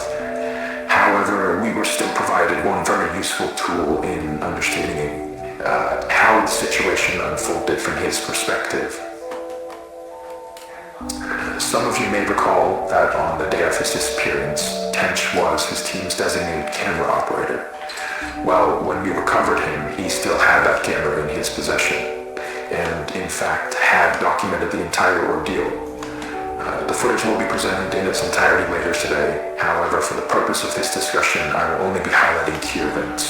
However, we were still provided one very useful tool in understanding how the situation unfolded from his perspective. Some of you may recall that on the day of his disappearance, Tench was his team's designated camera operator. Well, when we recovered him, he still had that camera in his possession, and in fact had documented the entire ordeal. The footage will be presented in its entirety later today. However, for the purpose of this discussion, I will only be highlighting key events.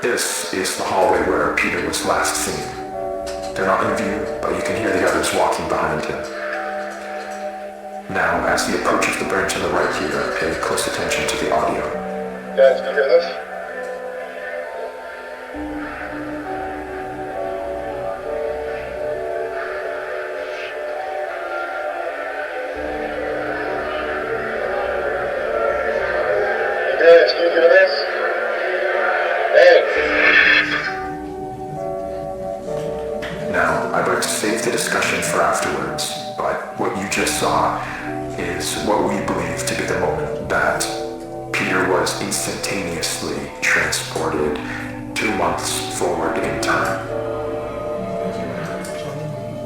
This is the hallway where Peter was last seen. They're not in view, but you can hear the others walking behind him. Now, as he approaches the branch on the right here, pay close attention to the audio. Guys, can you hear this? Guys, can you hear this? Now, I'd like to save the discussion for afterwards, but what you just saw is what we believe to be the moment that Peter was instantaneously transported 2 months forward in time.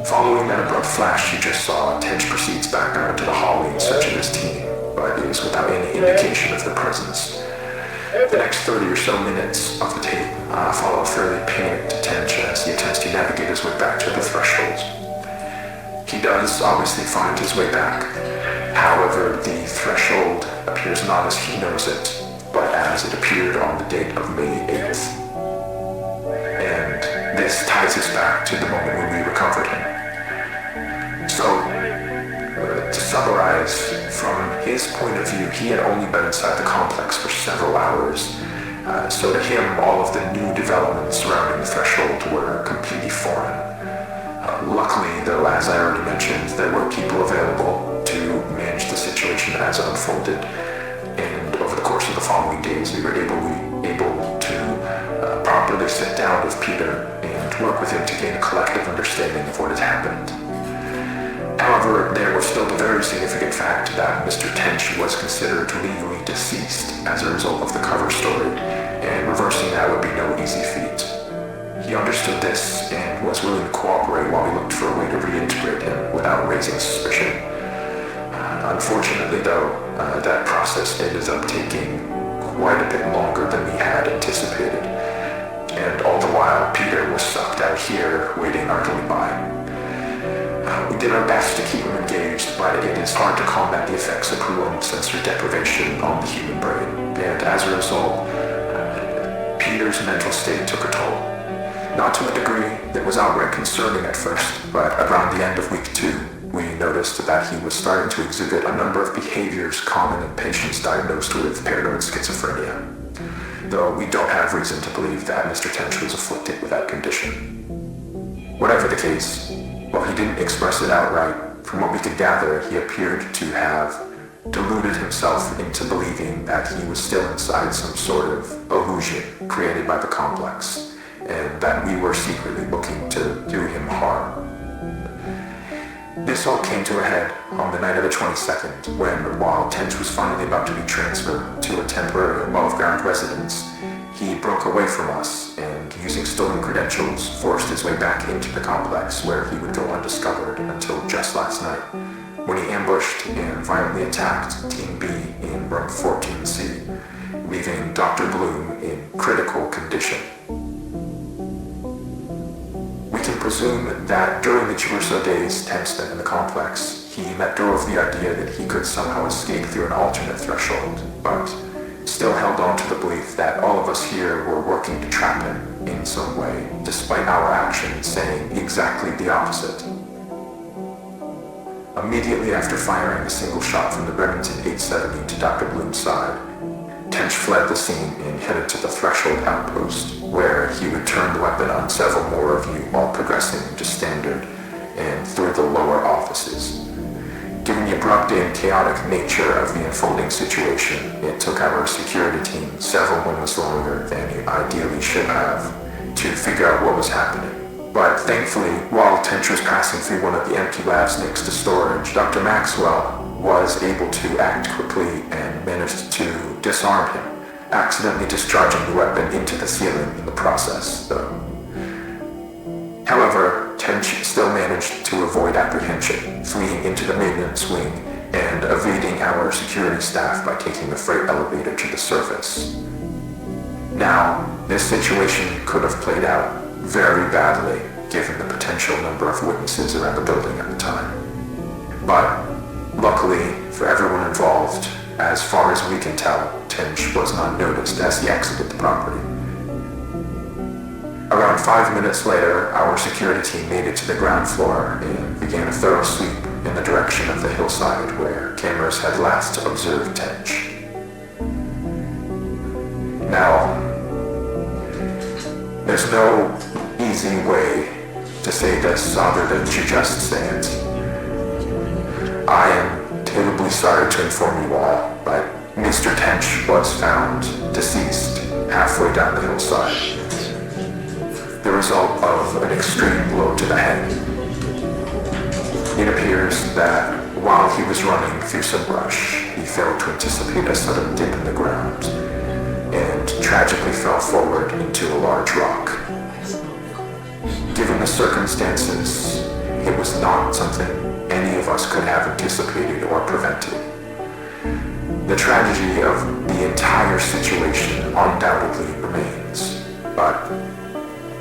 Following that abrupt flash you just saw, Tench proceeds back out into the hallway in search of his team, but is without any indication of their presence. The next 30 or so minutes of the tape follow a fairly panicked Tench as he attempts to navigate his way back to the threshold. He does obviously find his way back. However, the threshold appears not as he knows it, but as it appeared on the date of May 8th. And this ties us back to the moment when we recovered him. So, to summarize, from his point of view, he had only been inside the complex for several hours. So to him, all of the new developments surrounding the threshold were completely foreign. Luckily, though, as I already mentioned, there were people available to manage the situation as it unfolded. And over the course of the following days, we were able to properly sit down with Peter and work with him to gain a collective understanding of what had happened. However, there was still the very significant fact that Mr. Tench was considered legally deceased as a result of the cover story, and reversing that would be no easy feat. He understood this and was willing to cooperate while we looked for a way to reintegrate him without raising suspicion. Unfortunately, though, that process ended up taking quite a bit longer than we had anticipated, and all the while Peter was sucked out here waiting idly by. We did our best to keep him engaged, but it is hard to combat the effects of prolonged sensory deprivation on the human brain, and as a result, Peter's mental state took a toll. Not to a degree that was outright concerning at first, but around the end of week 2, we noticed that he was starting to exhibit a number of behaviors common in patients diagnosed with paranoid schizophrenia, though we don't have reason to believe that Mr. Tench was afflicted with that condition. Whatever the case, while he didn't express it outright, from what we could gather, he appeared to have deluded himself into believing that he was still inside some sort of illusion created by the complex, and that we were secretly looking to do him harm. This all came to a head on the night of the 22nd, when, while Tench was finally about to be transferred to a temporary above-ground residence, he broke away from us and, using stolen credentials, forced his way back into the complex where he would go undiscovered until just last night, when he ambushed and violently attacked Team B in room 14C, leaving Dr. Bloom in critical condition. We can presume that during the 2 or so days Tench spent in the complex, he let go of the idea that he could somehow escape through an alternate threshold, but still held on to the belief that all of us here were working to trap him in some way, despite our actions saying exactly the opposite. Immediately after firing a single shot from the Remington 870 to Dr. Bloom's side, Tench fled the scene and headed to the threshold outpost, where he would turn the weapon on several more of you while progressing into standard and through the lower offices. Given the abrupt and chaotic nature of the unfolding situation, it took our security team several moments longer than it ideally should have to figure out what was happening. But thankfully, while Tench was passing through one of the empty labs next to storage, Dr. Maxwell was able to act quickly and managed to disarm him, accidentally discharging the weapon into the ceiling in the process, though. However, Tench still managed to avoid apprehension, fleeing into the maintenance wing and evading our security staff by taking the freight elevator to the surface. Now, this situation could have played out very badly, given the potential number of witnesses around the building at the time. But, luckily for everyone involved, as far as we can tell, Tench was unnoticed as he exited the property. Around 5 minutes later, our security team made it to the ground floor and began a thorough sweep in the direction of the hillside where cameras had last observed Tench. Now, there's no easy way to say this other than to just say it. I am terribly sorry to inform you all, but Mr. Tench was found deceased halfway down the hillside, the result of an extreme blow to the head. It appears that while he was running through some brush, he failed to anticipate a sudden dip in the ground and tragically fell forward into a large rock. Given the circumstances, it was not something any of us could have anticipated or prevented. The tragedy of the entire situation undoubtedly remains, but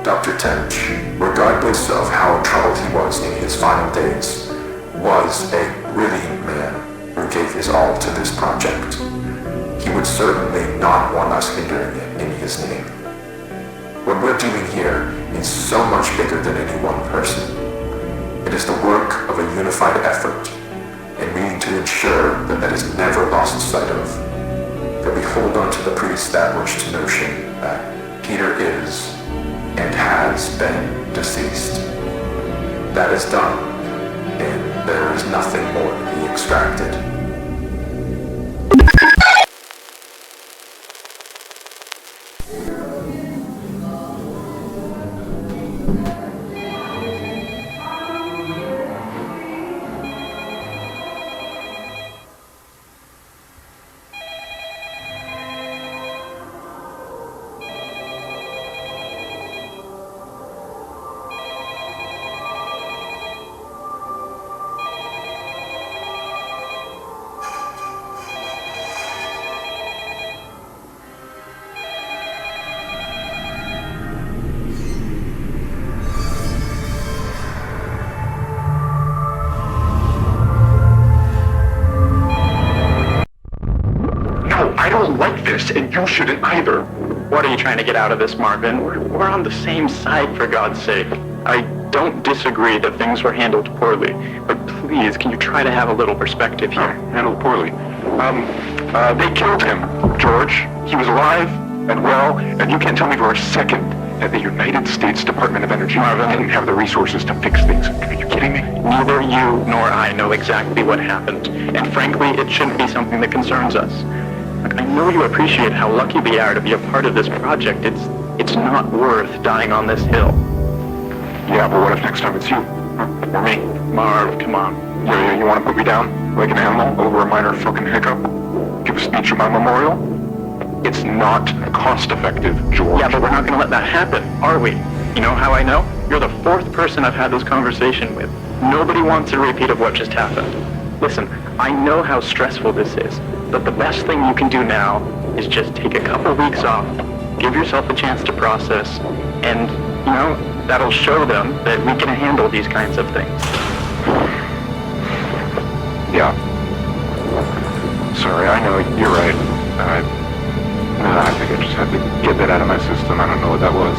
Dr. Tench, regardless of how troubled he was in his final days, was a brilliant man who gave his all to this project. He would certainly not want us hindering it in his name. What we're doing here is so much bigger than any one person. It is the work of a unified effort, and we need to ensure that that is never lost sight of. That we hold on to the pre-established notion that Peter is and has been deceased. That is done, and there is nothing more to be extracted. this, and you shouldn't either. What are you trying to get out of this, Marvin? We're on the same side, for God's sake. I don't disagree that things were handled poorly, but please, can you try to have a little perspective here? Handled poorly. They killed him, George. He was alive and well, and you can't tell me for a second that the United States Department of Energy didn't have the resources to fix things. Are you kidding me? Neither you nor I know exactly what happened, and frankly, it shouldn't be something that concerns us. Look, I know you appreciate how lucky we are to be a part of this project. It's not worth dying on this hill. Yeah, but what if next time it's you? Or me? Marv, come on. Yeah, you want to put me down like an animal over a minor fucking hiccup? Give a speech at my memorial? It's not cost-effective, George. Yeah, but we're not going to let that happen, are we? You know how I know? You're the fourth person I've had this conversation with. Nobody wants a repeat of what just happened. Listen, I know how stressful this is, but the best thing you can do now is just take a couple weeks off, give yourself a chance to process, and, you know, that'll show them that we can handle these kinds of things. Yeah. Sorry, I know, you're right. I think I just had to get that out of my system. I don't know what that was.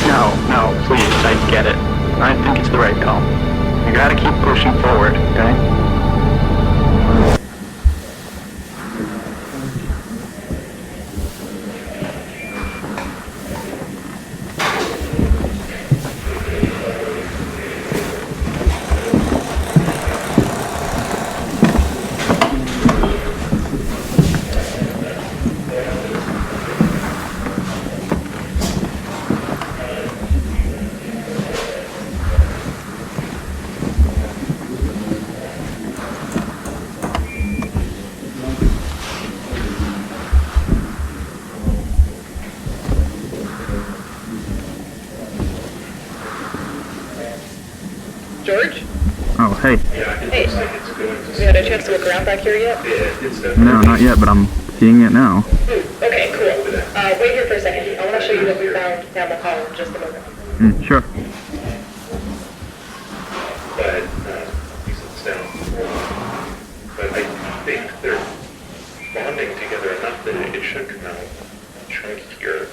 No, please, I get it. I think it's the right call. You gotta keep pushing forward, okay? George? Oh, hey. Hey. You had a chance to look around back here yet? No, not yet, but I'm seeing it now. Okay, cool. Wait here for a second. I want to show you what we found down the hall in just a moment. Sure. But he sits down. But I think they're bonding together enough that it should come out chunkier.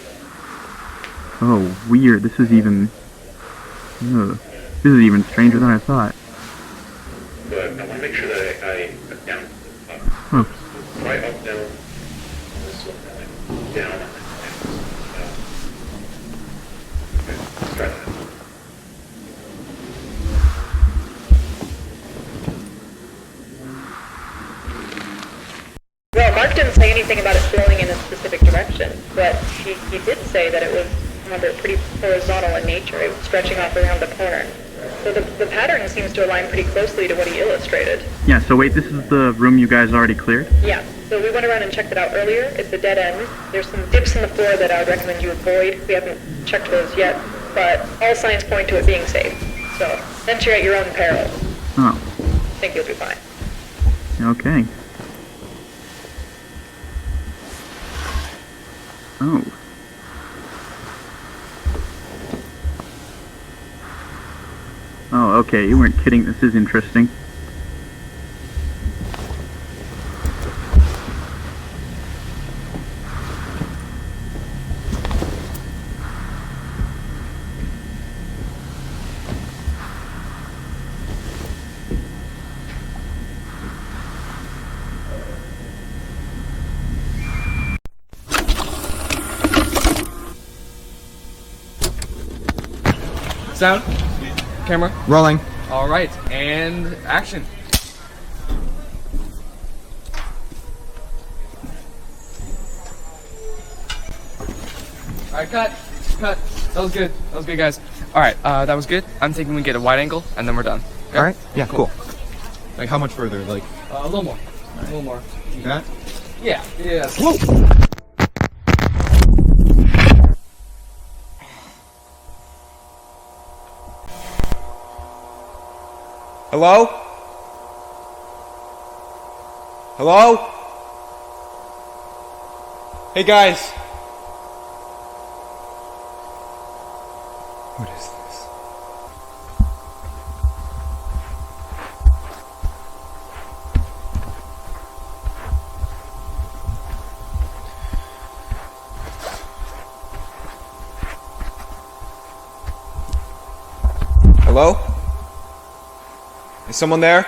Oh, weird. This is even stranger than I thought. But I want to make sure that I down. Huh. Right up, down. This one, down. Okay, let's try that. Well, Mark didn't say anything about it flowing in a specific direction, but he did say that it was, remember, pretty horizontal in nature. It was stretching off around the corner. So the pattern seems to align pretty closely to what he illustrated. Yeah, so wait, this is the room you guys already cleared? Yeah, so we went around and checked it out earlier. It's a dead end. There's some dips in the floor that I would recommend you avoid. We haven't checked those yet, but all signs point to it being safe. So venture at your own peril. Oh. I think you'll be fine. Okay. Oh. Oh, okay, you weren't kidding. This is interesting. Sound. Camera. Rolling. All right, and action. All right, cut. That was good. That was good, guys. All right, that was good. I'm thinking we get a wide angle, and then we're done. Okay? All right. Yeah. Cool. Like how much further? Like a little more. A little more. You got? Yeah. Yeah. Whoa. Hello? Hello? Hey guys. What is this? Hello? Is someone there?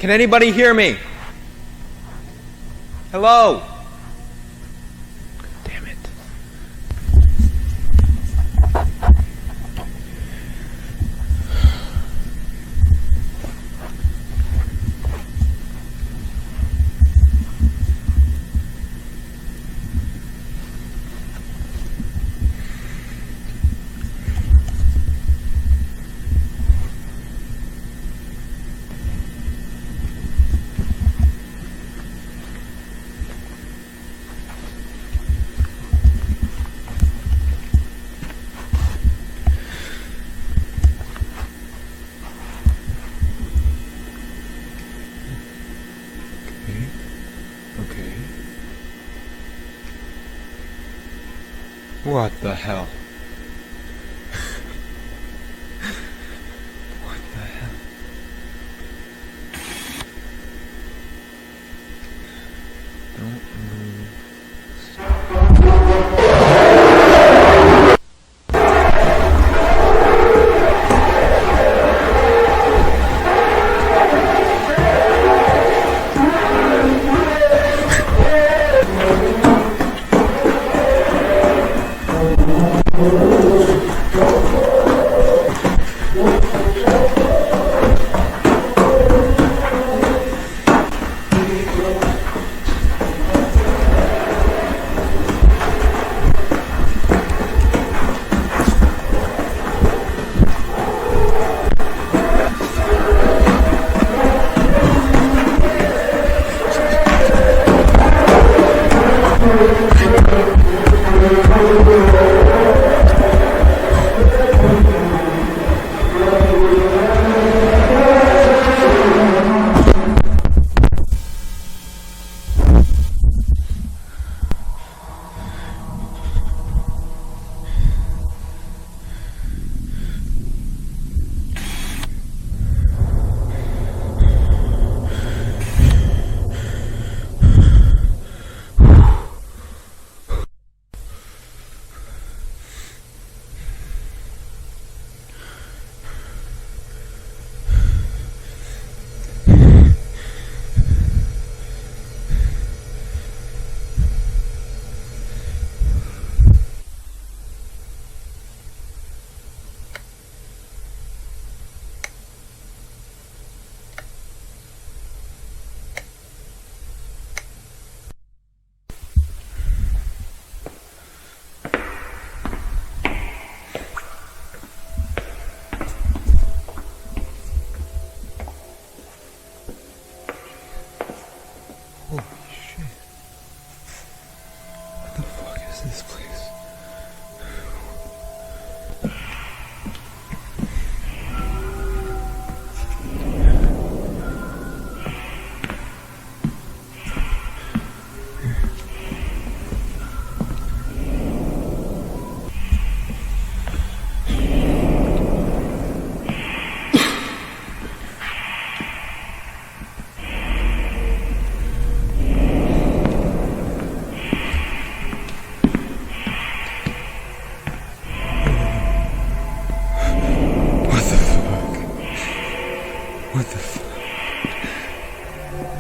Can anybody hear me? Hello? Damn it. What the hell? What the hell? Don't move.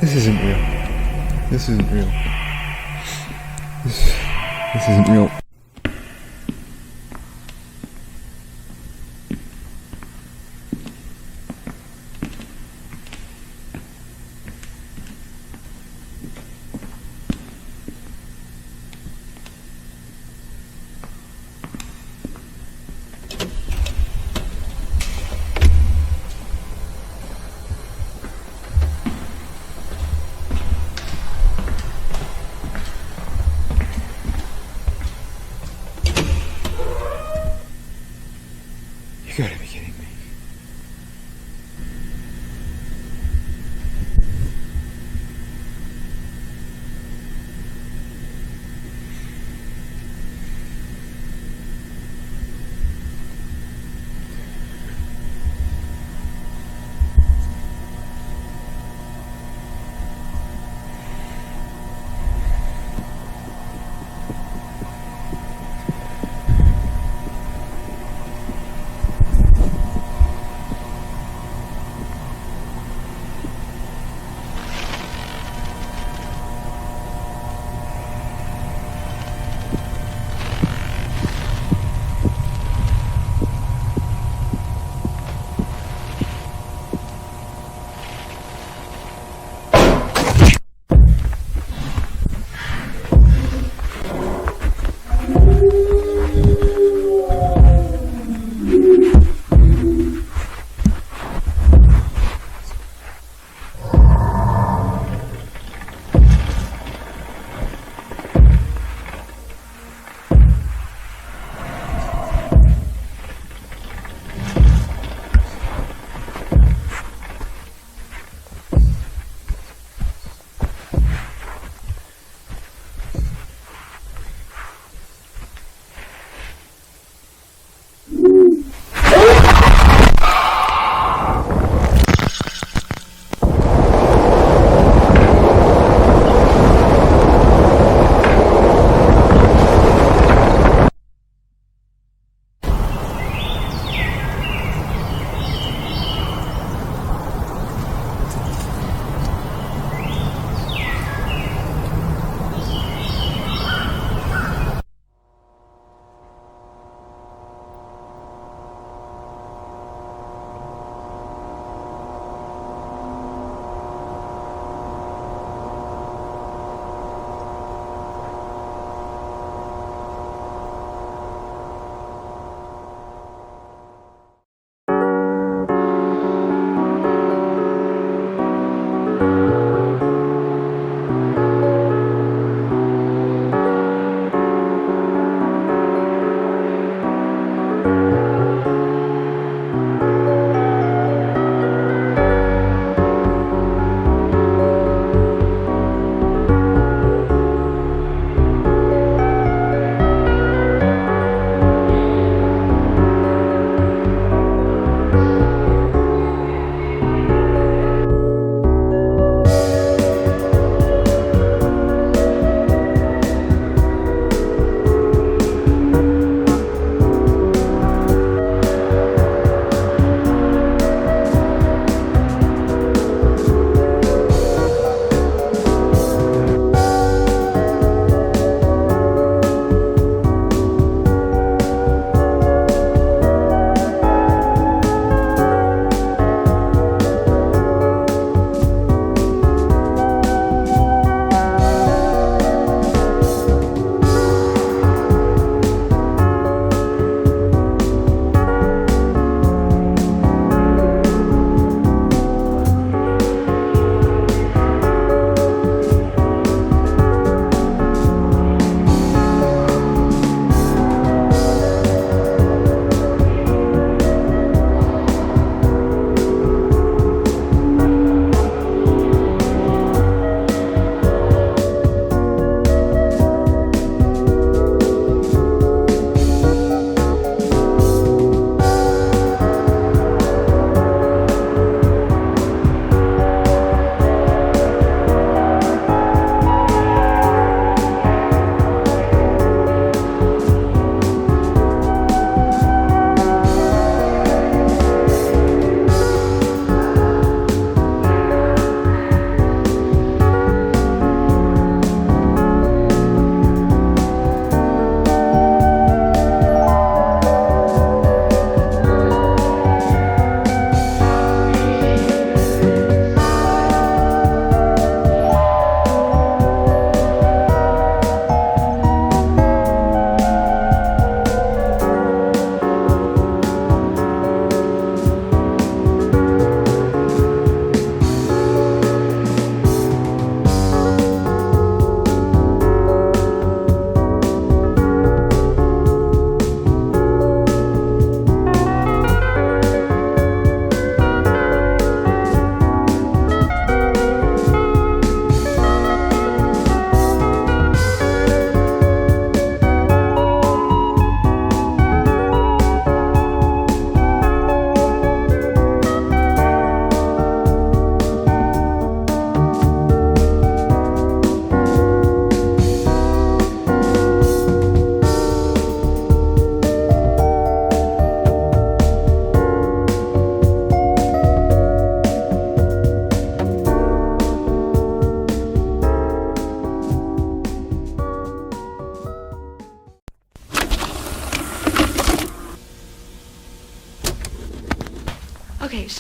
This isn't real. This isn't real. This isn't real.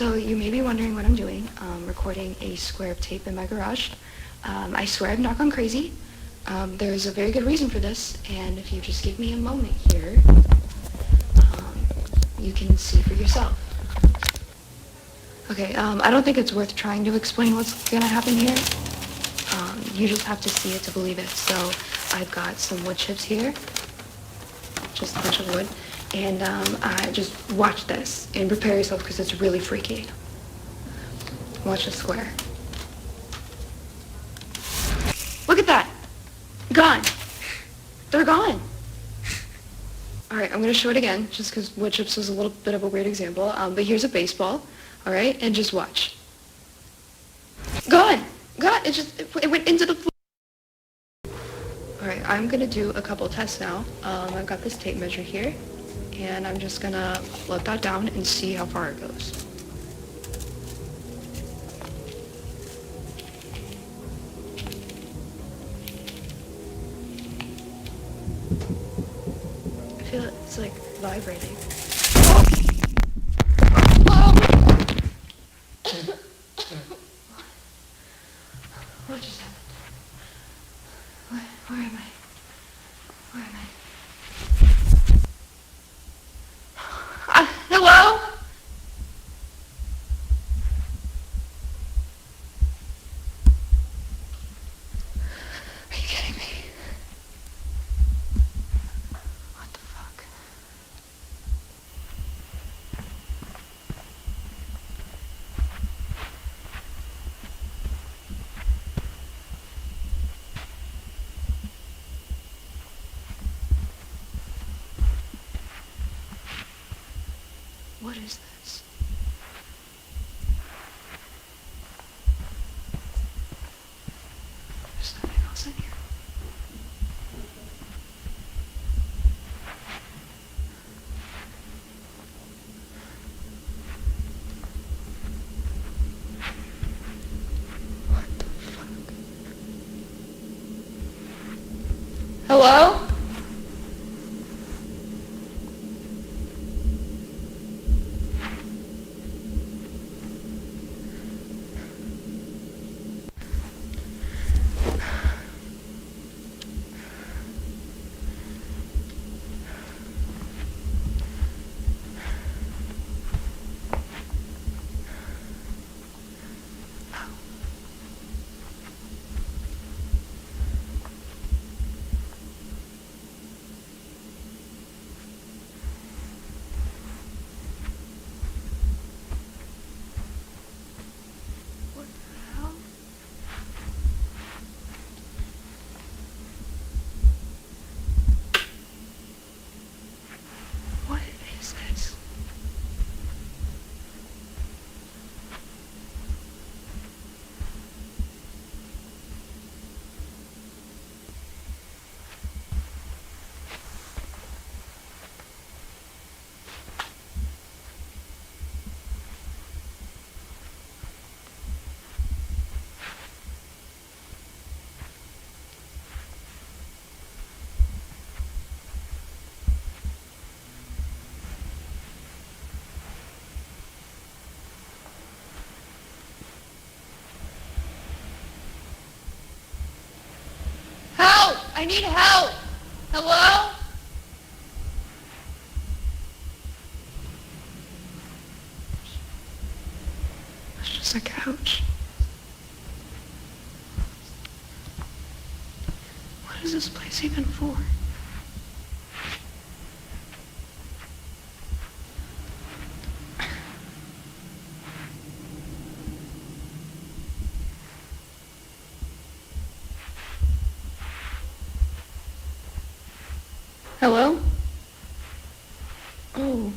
So you may be wondering what I'm doing, recording a square of tape in my garage. I swear I've not gone crazy. There's a very good reason for this, and if you just give me a moment here, you can see for yourself. Okay, I don't think it's worth trying to explain what's gonna happen here. You just have to see it to believe it. So I've got some wood chips here, just a bunch of wood, and just watch this and prepare yourself because it's really freaky. Watch the square. Look at that! Gone! They're gone! Alright, I'm gonna show it again, just because wood chips was a little bit of a weird example, but here's a baseball, alright, and just watch. Gone! Gone! It went into the floor. Alright, I'm gonna do a couple tests now. I've got this tape measure here, and I'm just gonna let that down and see how far it goes. I feel it's like vibrating. What just happened? Where am I? Where am I? Hello? Are you kidding me? What the fuck? What is this? There's nothing else in here. What the fuck? Hello? What is this? Help! I need help! Hello? It's just a couch. What is this place even for? Hello? Oh.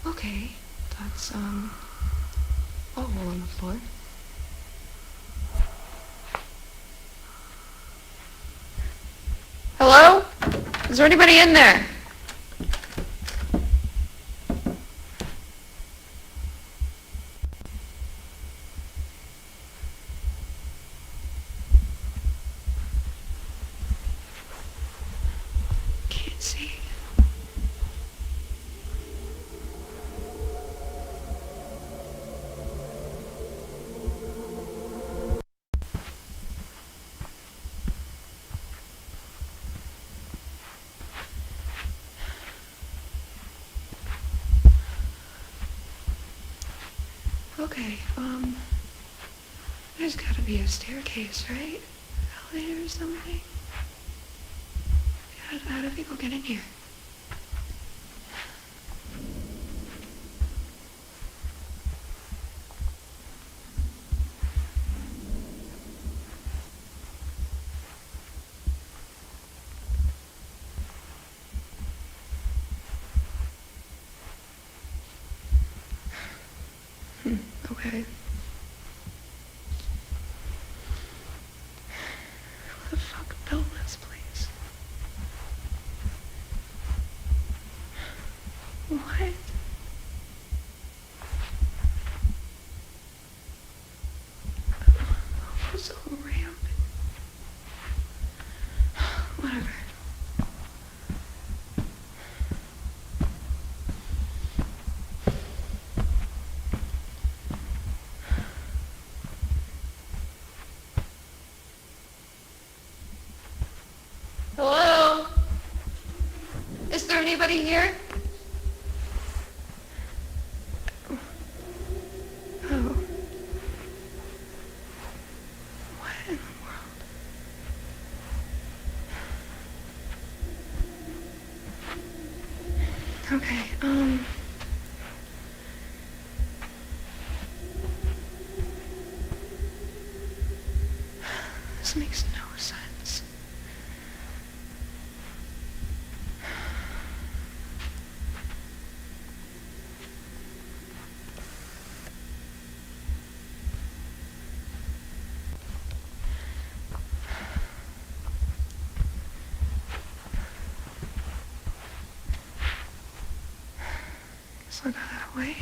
Okay, that's, a hole on the floor. Hello? Is there anybody in there? see. Okay, there's gotta be a staircase, right? Elevator or something? How do people get in here? Okay. Who the fuck built this place? What? What's a ramp? Whatever. Hello? Is there anybody here? Oh. What in the world? Okay, this makes no sense. Guess I'll go that way.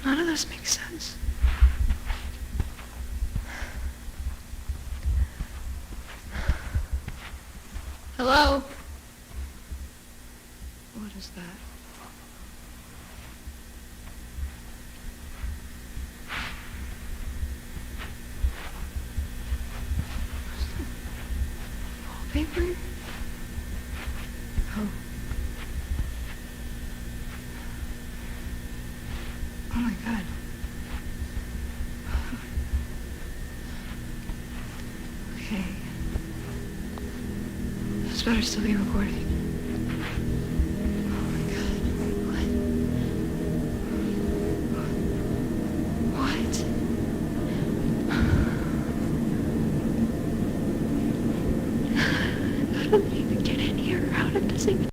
None of this makes sense. Hello? What is that? Wallpaper? Oh. Oh my god. Okay. This better still be recording. Oh my god. What? How did they even get in here? How did this even...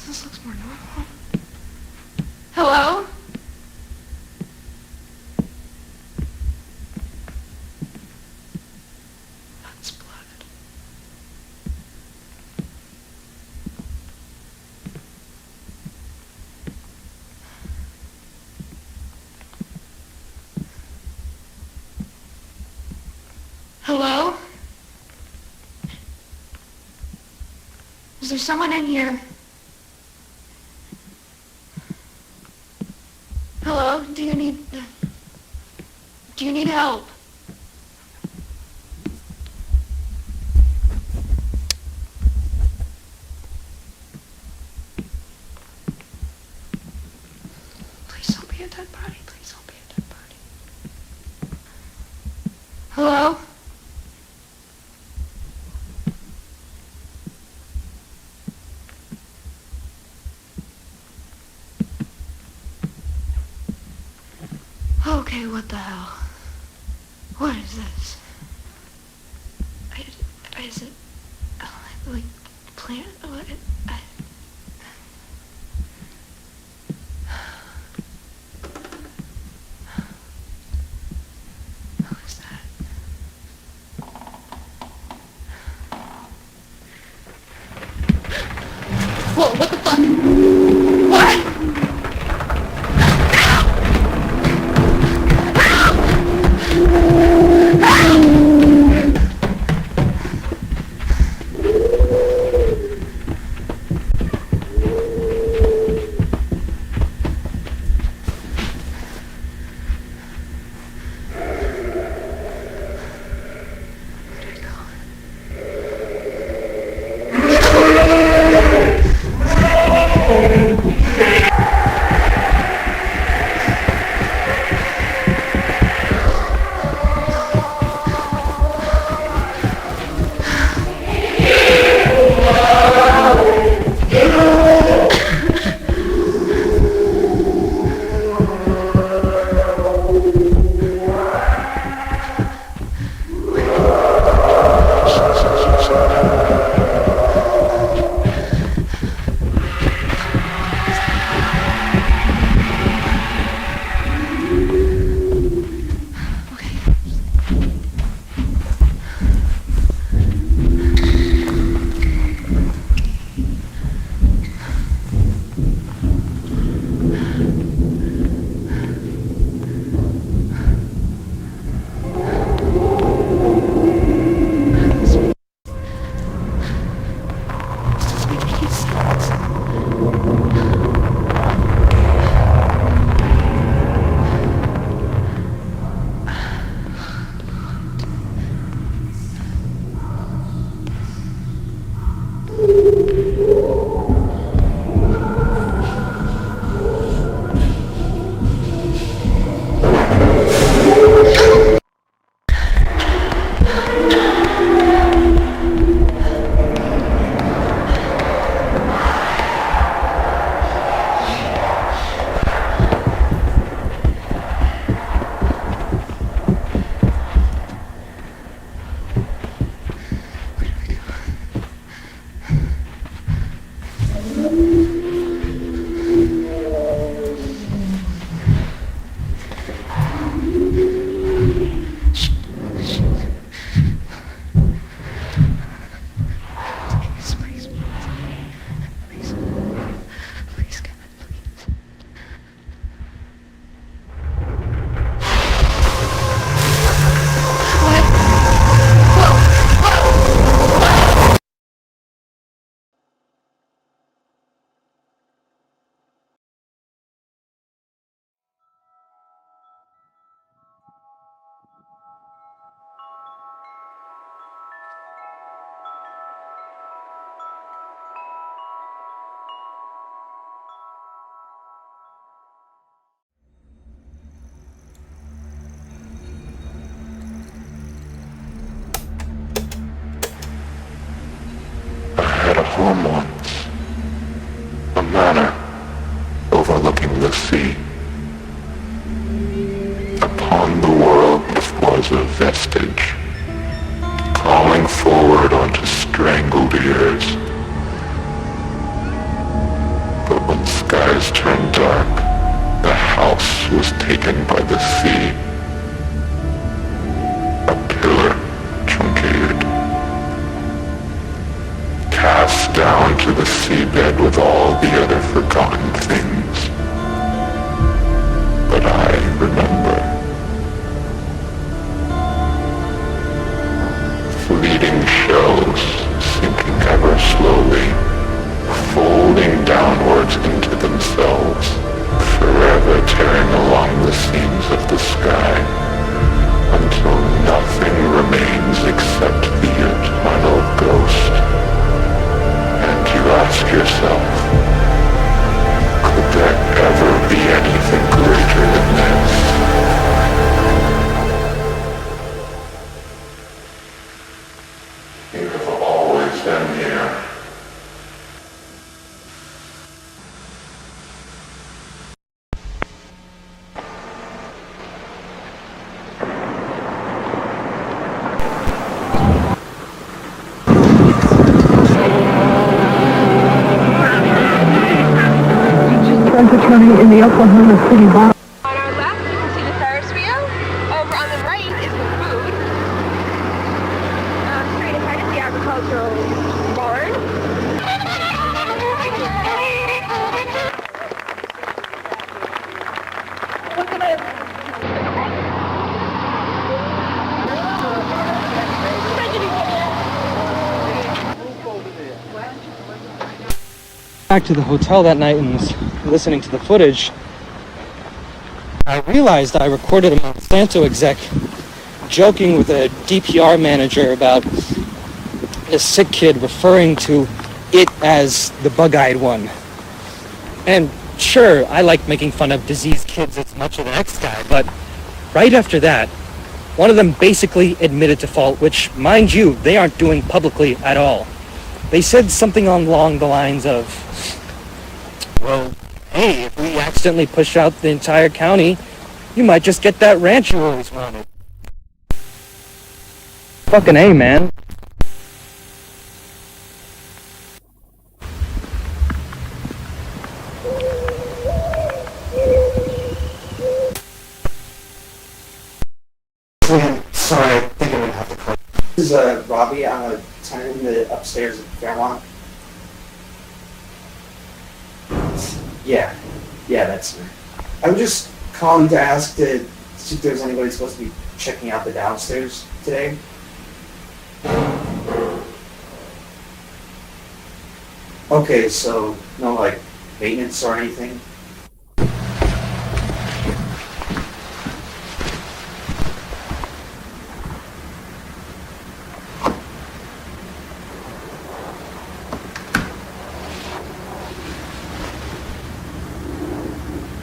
This looks more normal. Hello? That's blood. Hello? Is there someone in here? Hello? Do you need help? Please don't be a dead body. Please don't be a dead body. Hello? Okay, what the hell? What is this? Is it like plant? What? Whoa, what the fuck? What? home once, a manor overlooking the sea. Upon the world was a vestige, calling forward onto strangled ears. But when skies turned dark, the house was taken by the sea. A pillar truncated, cast down to the seabed with all the other forgotten things. But I remember. Fleeting shells sinking ever slowly, folding downwards into themselves, forever tearing along the seams of the sky, until nothing remains except the eternal ghost. And you ask yourself, could there ever be anything greater than this? You have always been here. Turning in the Oklahoma City bar. On our left, you can see the Ferris wheel. Over on the right is the food. Straight ahead is the agricultural barn. Back to the hotel that night and was listening to the footage, I realized I recorded a Monsanto exec joking with a DPR manager about a sick kid referring to it as the bug-eyed one. And sure, I like making fun of diseased kids as much as the next guy, but right after that, one of them basically admitted to fault, which, mind you, they aren't doing publicly at all. They said something along the lines of, well, hey, if we accidentally push out the entire county, you might just get that ranch you always wanted. Fucking A, man. Sorry, I think I'm gonna have to close. This is Robbie. I'm a tenant in the upstairs at Fairmont. Yeah, that's me. I'm just calling to ask to see if there's anybody supposed to be checking out the downstairs today. Okay, so no like maintenance or anything?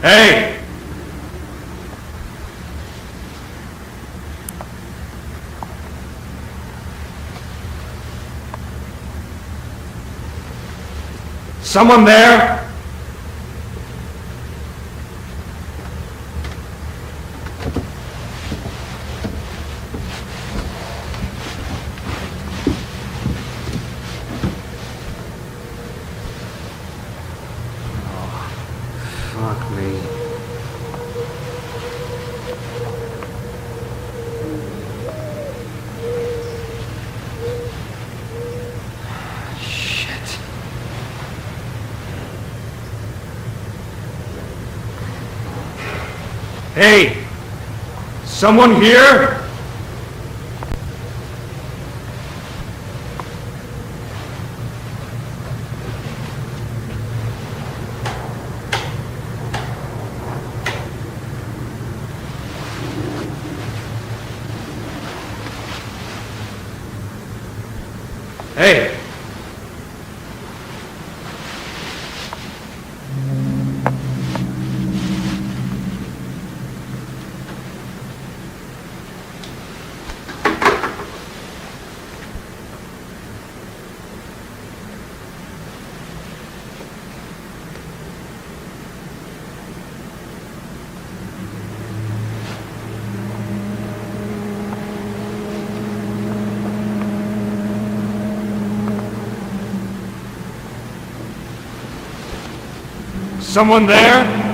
Hey! Someone there? Fuck me. Shit. Hey! Someone here? Hey! Someone there?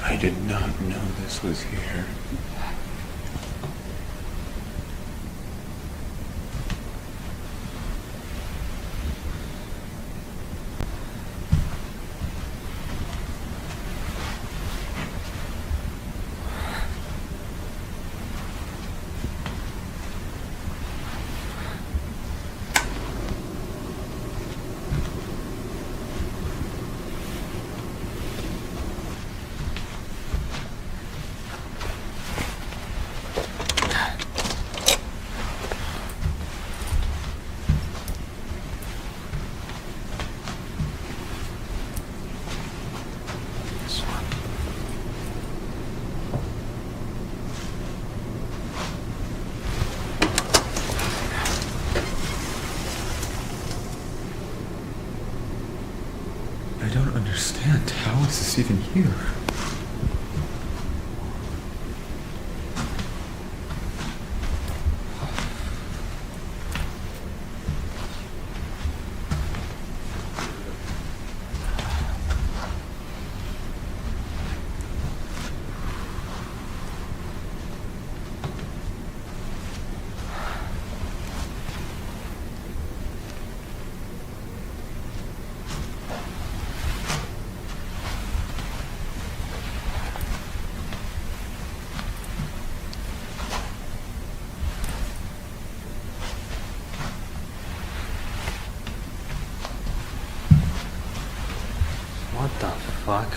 I did not know this was here. I don't understand. How is this even here? What the fuck?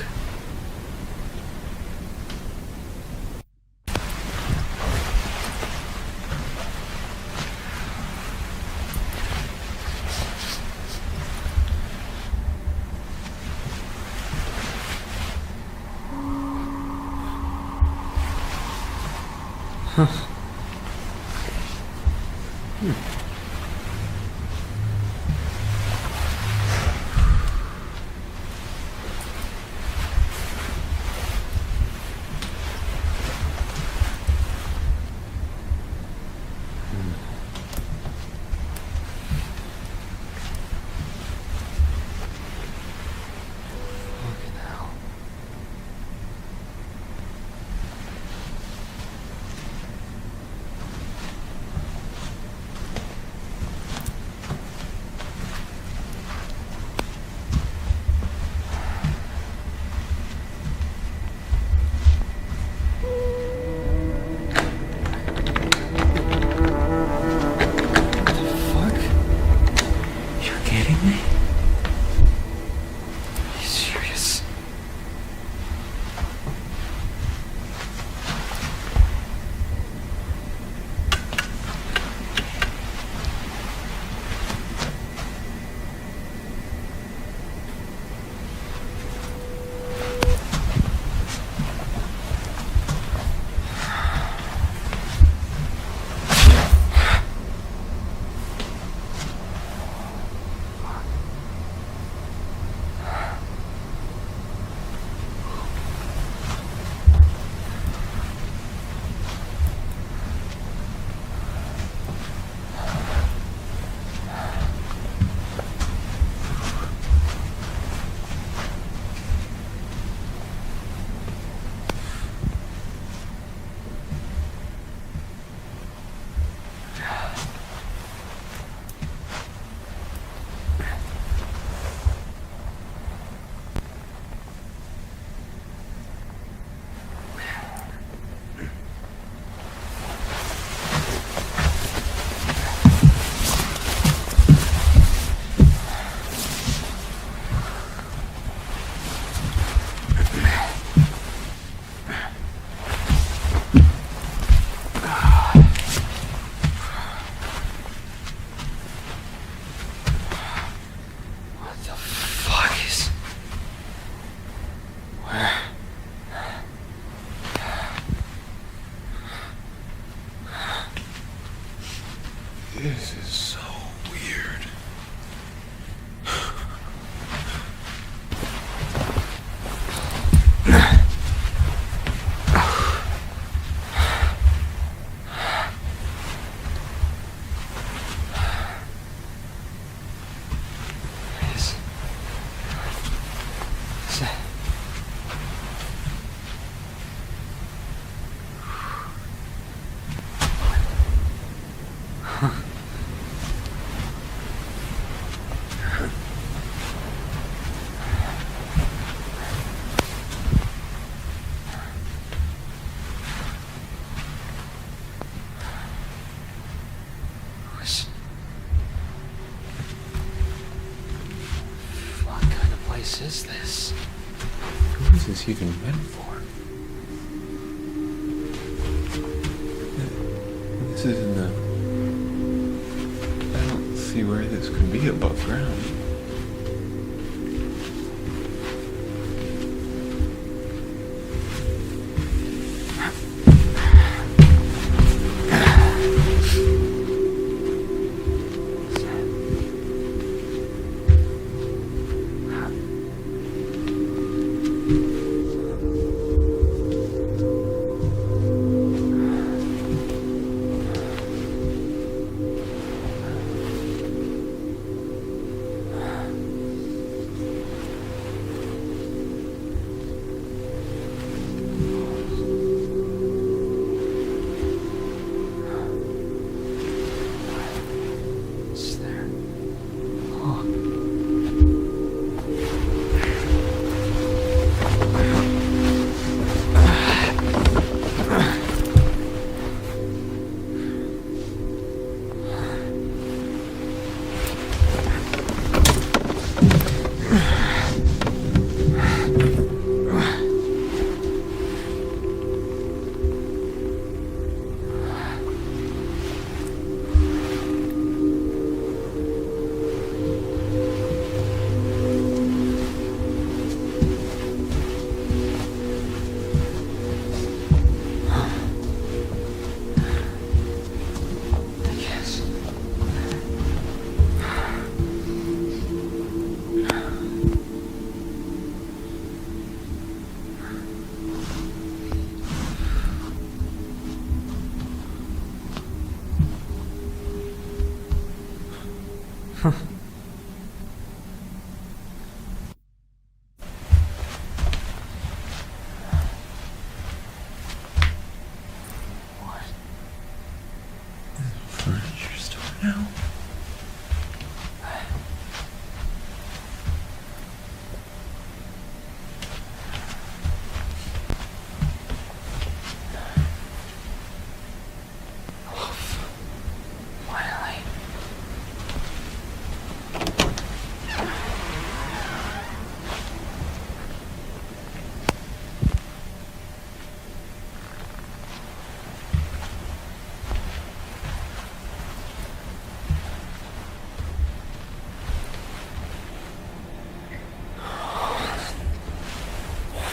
Huh. is this? Who is this even meant for? This isn't a... I don't see where this could be above ground.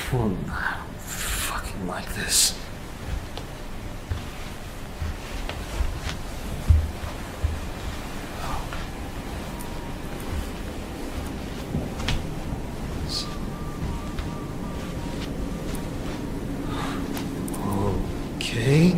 I don't fucking like this. Okay.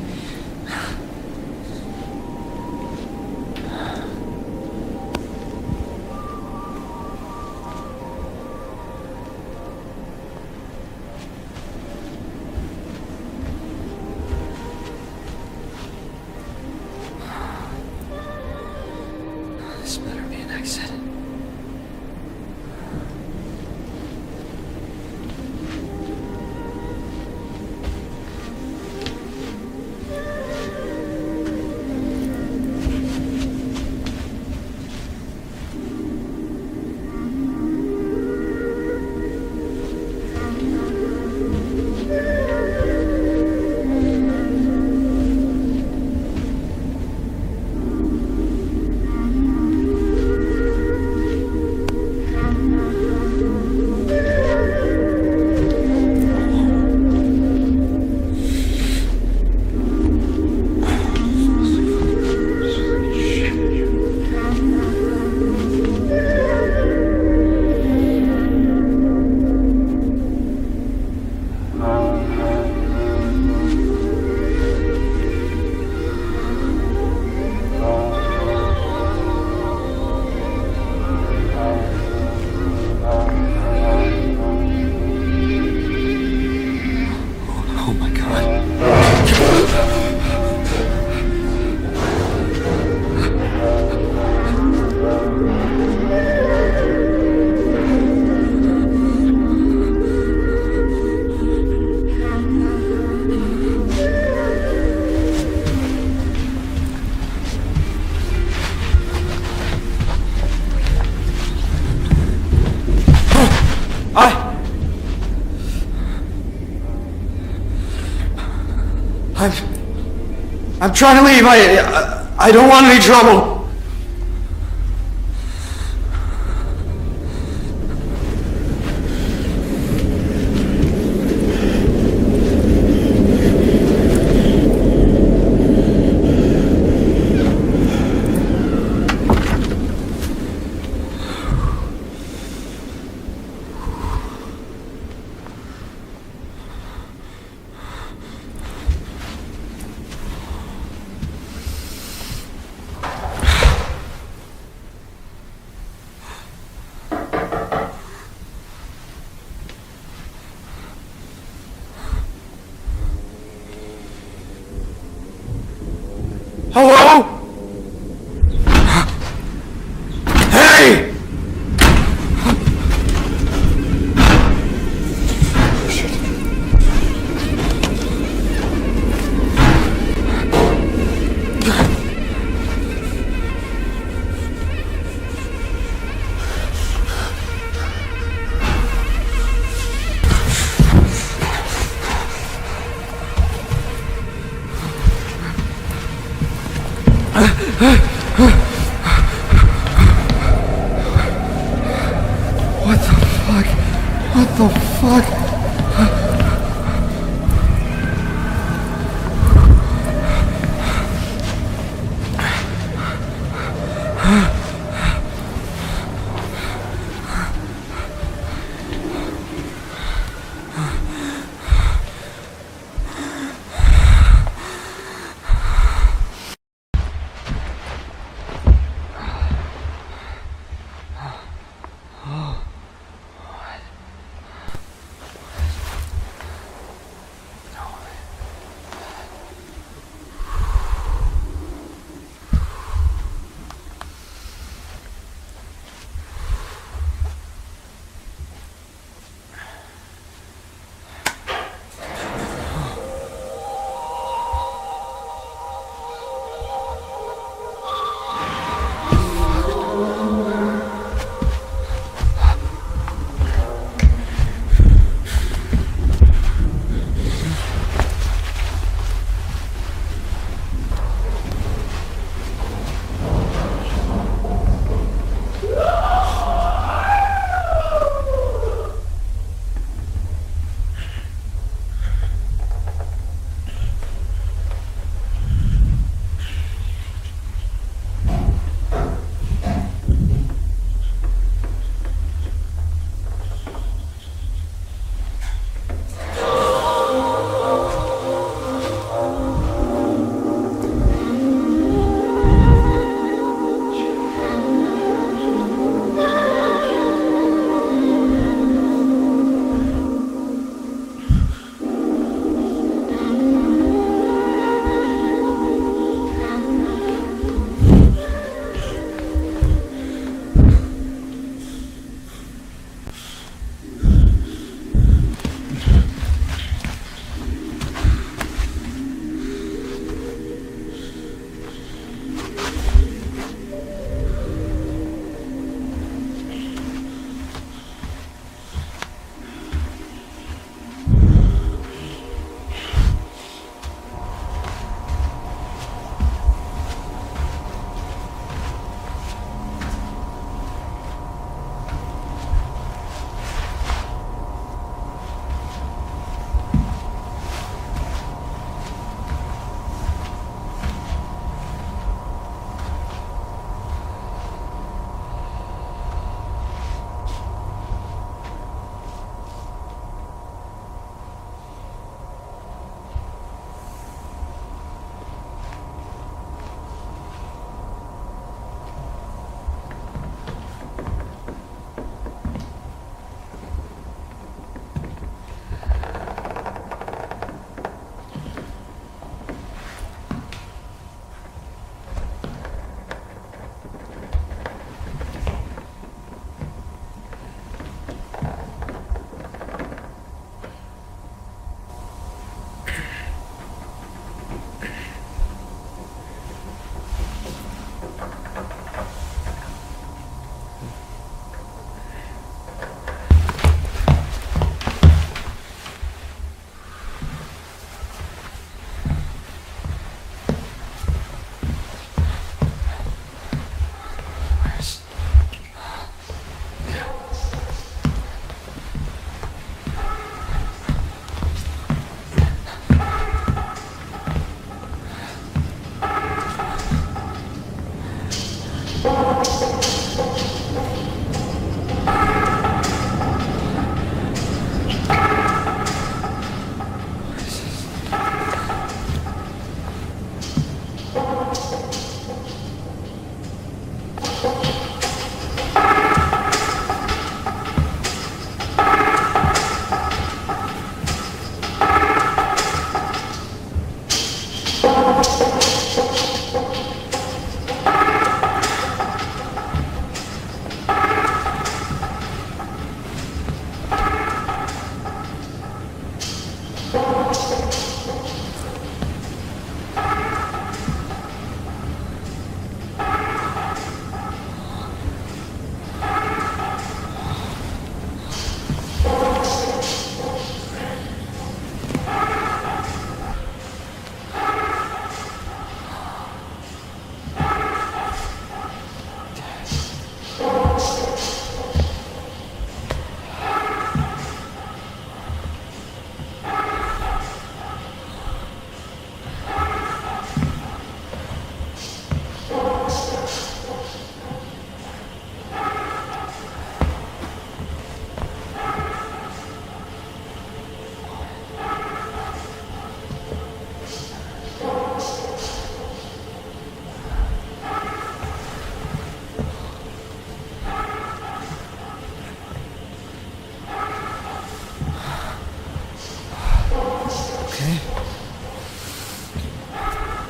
I'm trying to leave. I don't want any trouble. Hello? Hey! What the fuck? What the fuck?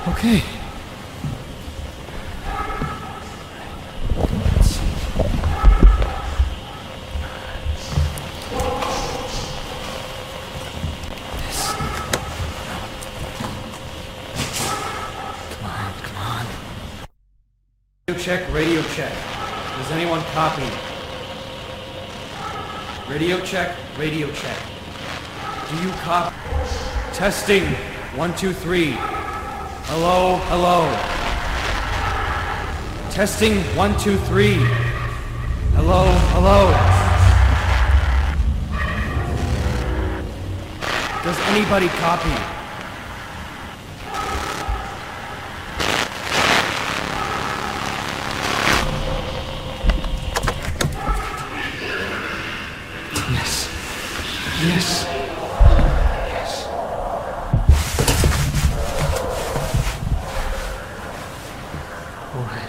Okay. Radio check. Does anyone copy? Radio check, radio check. Do you copy? Testing. 1, 2, 3. Hello, hello. Testing. 1, 2, 3. Hello, hello. Does anybody copy? Yes. Yes. All right.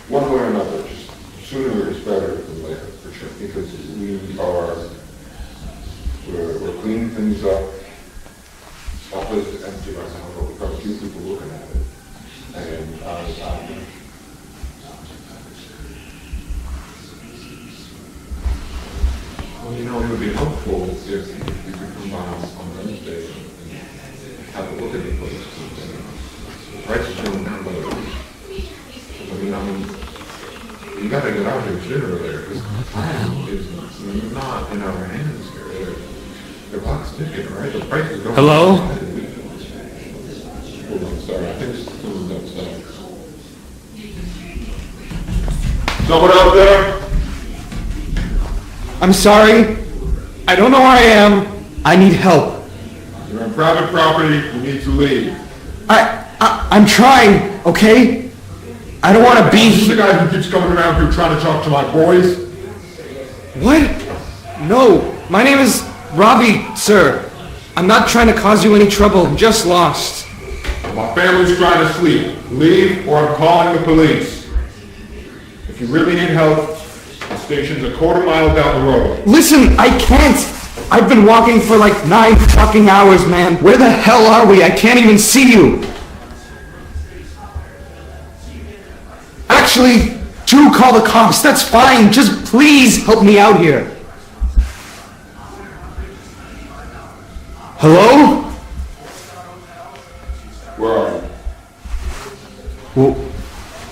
One way or another, just sooner is better than later, for sure, because we're cleaning things up. Our place is empty right now, but we've got a few people looking at it. And well, you know, it would be helpful if you could come by on Wednesday and have a look at the place. The price is going down by the week. I mean, you gotta get out here sooner or later, because the plan is not in our hands here. The clock's ticking, right? The price is going. Hello? Hold on, sorry, I think someone's outside. Someone out there? I'm sorry. I don't know where I am. I need help. You're on private property, you need to leave. I'm trying, okay? I don't want to be This is the guy who keeps coming around here trying to talk to my boys? What? No, my name is Robbie, sir. I'm not trying to cause you any trouble. I'm just lost. My family's trying to sleep. Leave or I'm calling the police. If you really need help, the station's a quarter mile down the road. Listen, I can't. I've been walking for like 9 fucking hours, man. Where the hell are we? I can't even see you. Actually, do call the cops. That's fine. Just please help me out here. Hello? Where are you? Well,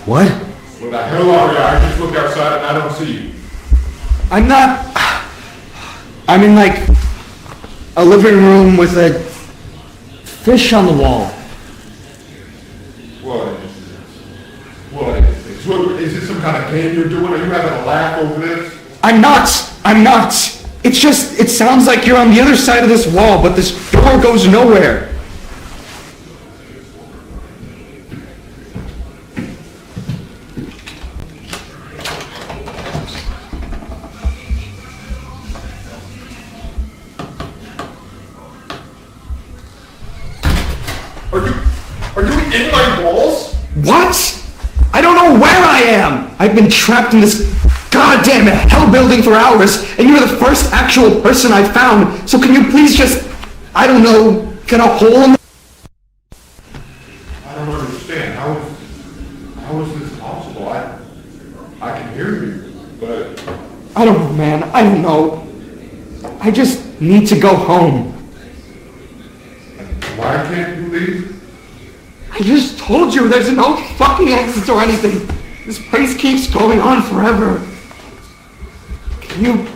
what? Where the hell are you? I just looked outside and I don't see you. I'm not... I'm in like a living room with a fish on the wall. What is this some kind of game you're doing? Are you having a laugh over this? I'm not. It's just, it sounds like you're on the other side of this wall, but this door goes nowhere. Are you in my walls? What? I don't know where I am! I've been trapped in this goddamn hell building for hours, and you're the first actual person I've found, so can you please just, I don't know, get a hole in the... I don't understand. How is this possible? I can hear you, but... I don't know, man. I don't know. I just need to go home. Why can't you leave? I just told you there's no fucking exit or anything. This place keeps going on forever. Can you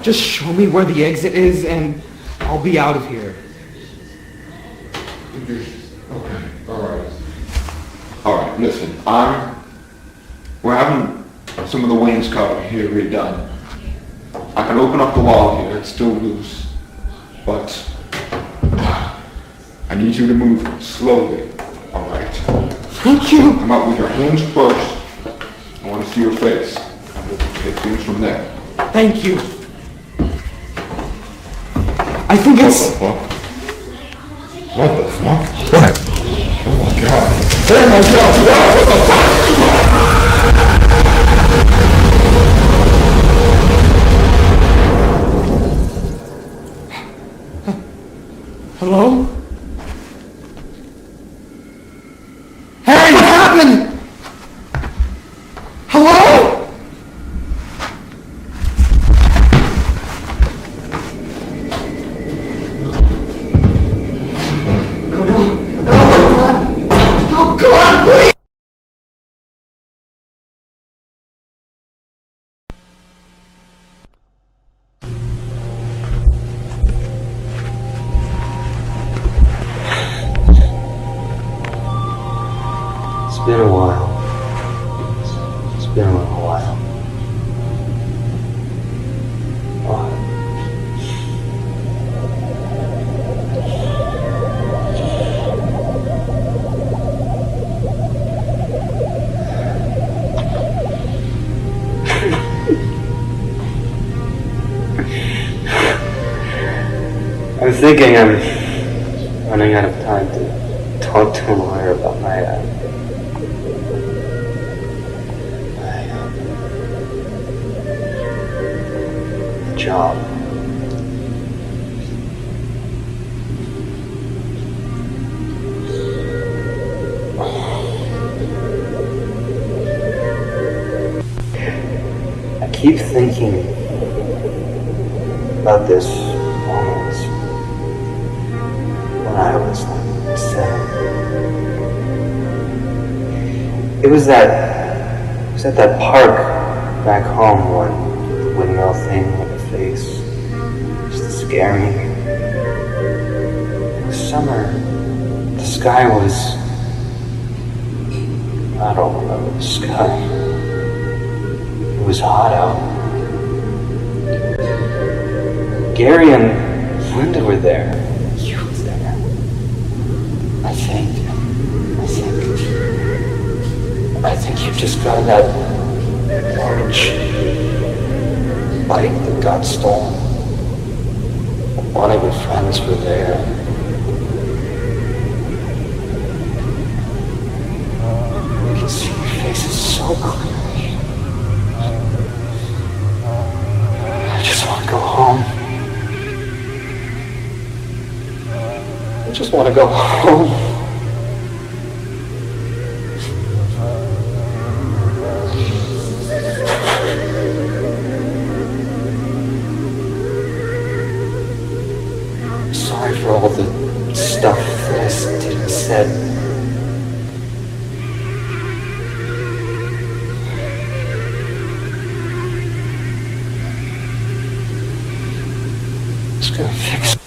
just show me where the exit is and I'll be out of here? Okay, alright, listen, we're having some of the wainscoting here redone. I can open up the wall here, it's still loose, but I need you to move slowly. All right. Thank you. Come out with your hands first. I want to see your face. And we'll take things from there. Thank you. I think it's... What the fuck? What? Oh my god. Oh my god. What the fuck? Hello? Hey, what happened? Hello? been a little while. I'm thinking I'm running out of time to talk to a lawyer about my job. I keep thinking about this moment when I was like 7. It was at that park back home when the windmill thing on the face used to scare me. It was summer. The sky was... I don't remember the sky. It was hot out. Gary and Linda were there. You were there. I think you just got that large bike that got stolen. One of your friends were there. You can see your faces so clearly. I just want to go home. I just want to go home. Sorry for all the stuff that I did and said. It's gonna fix it.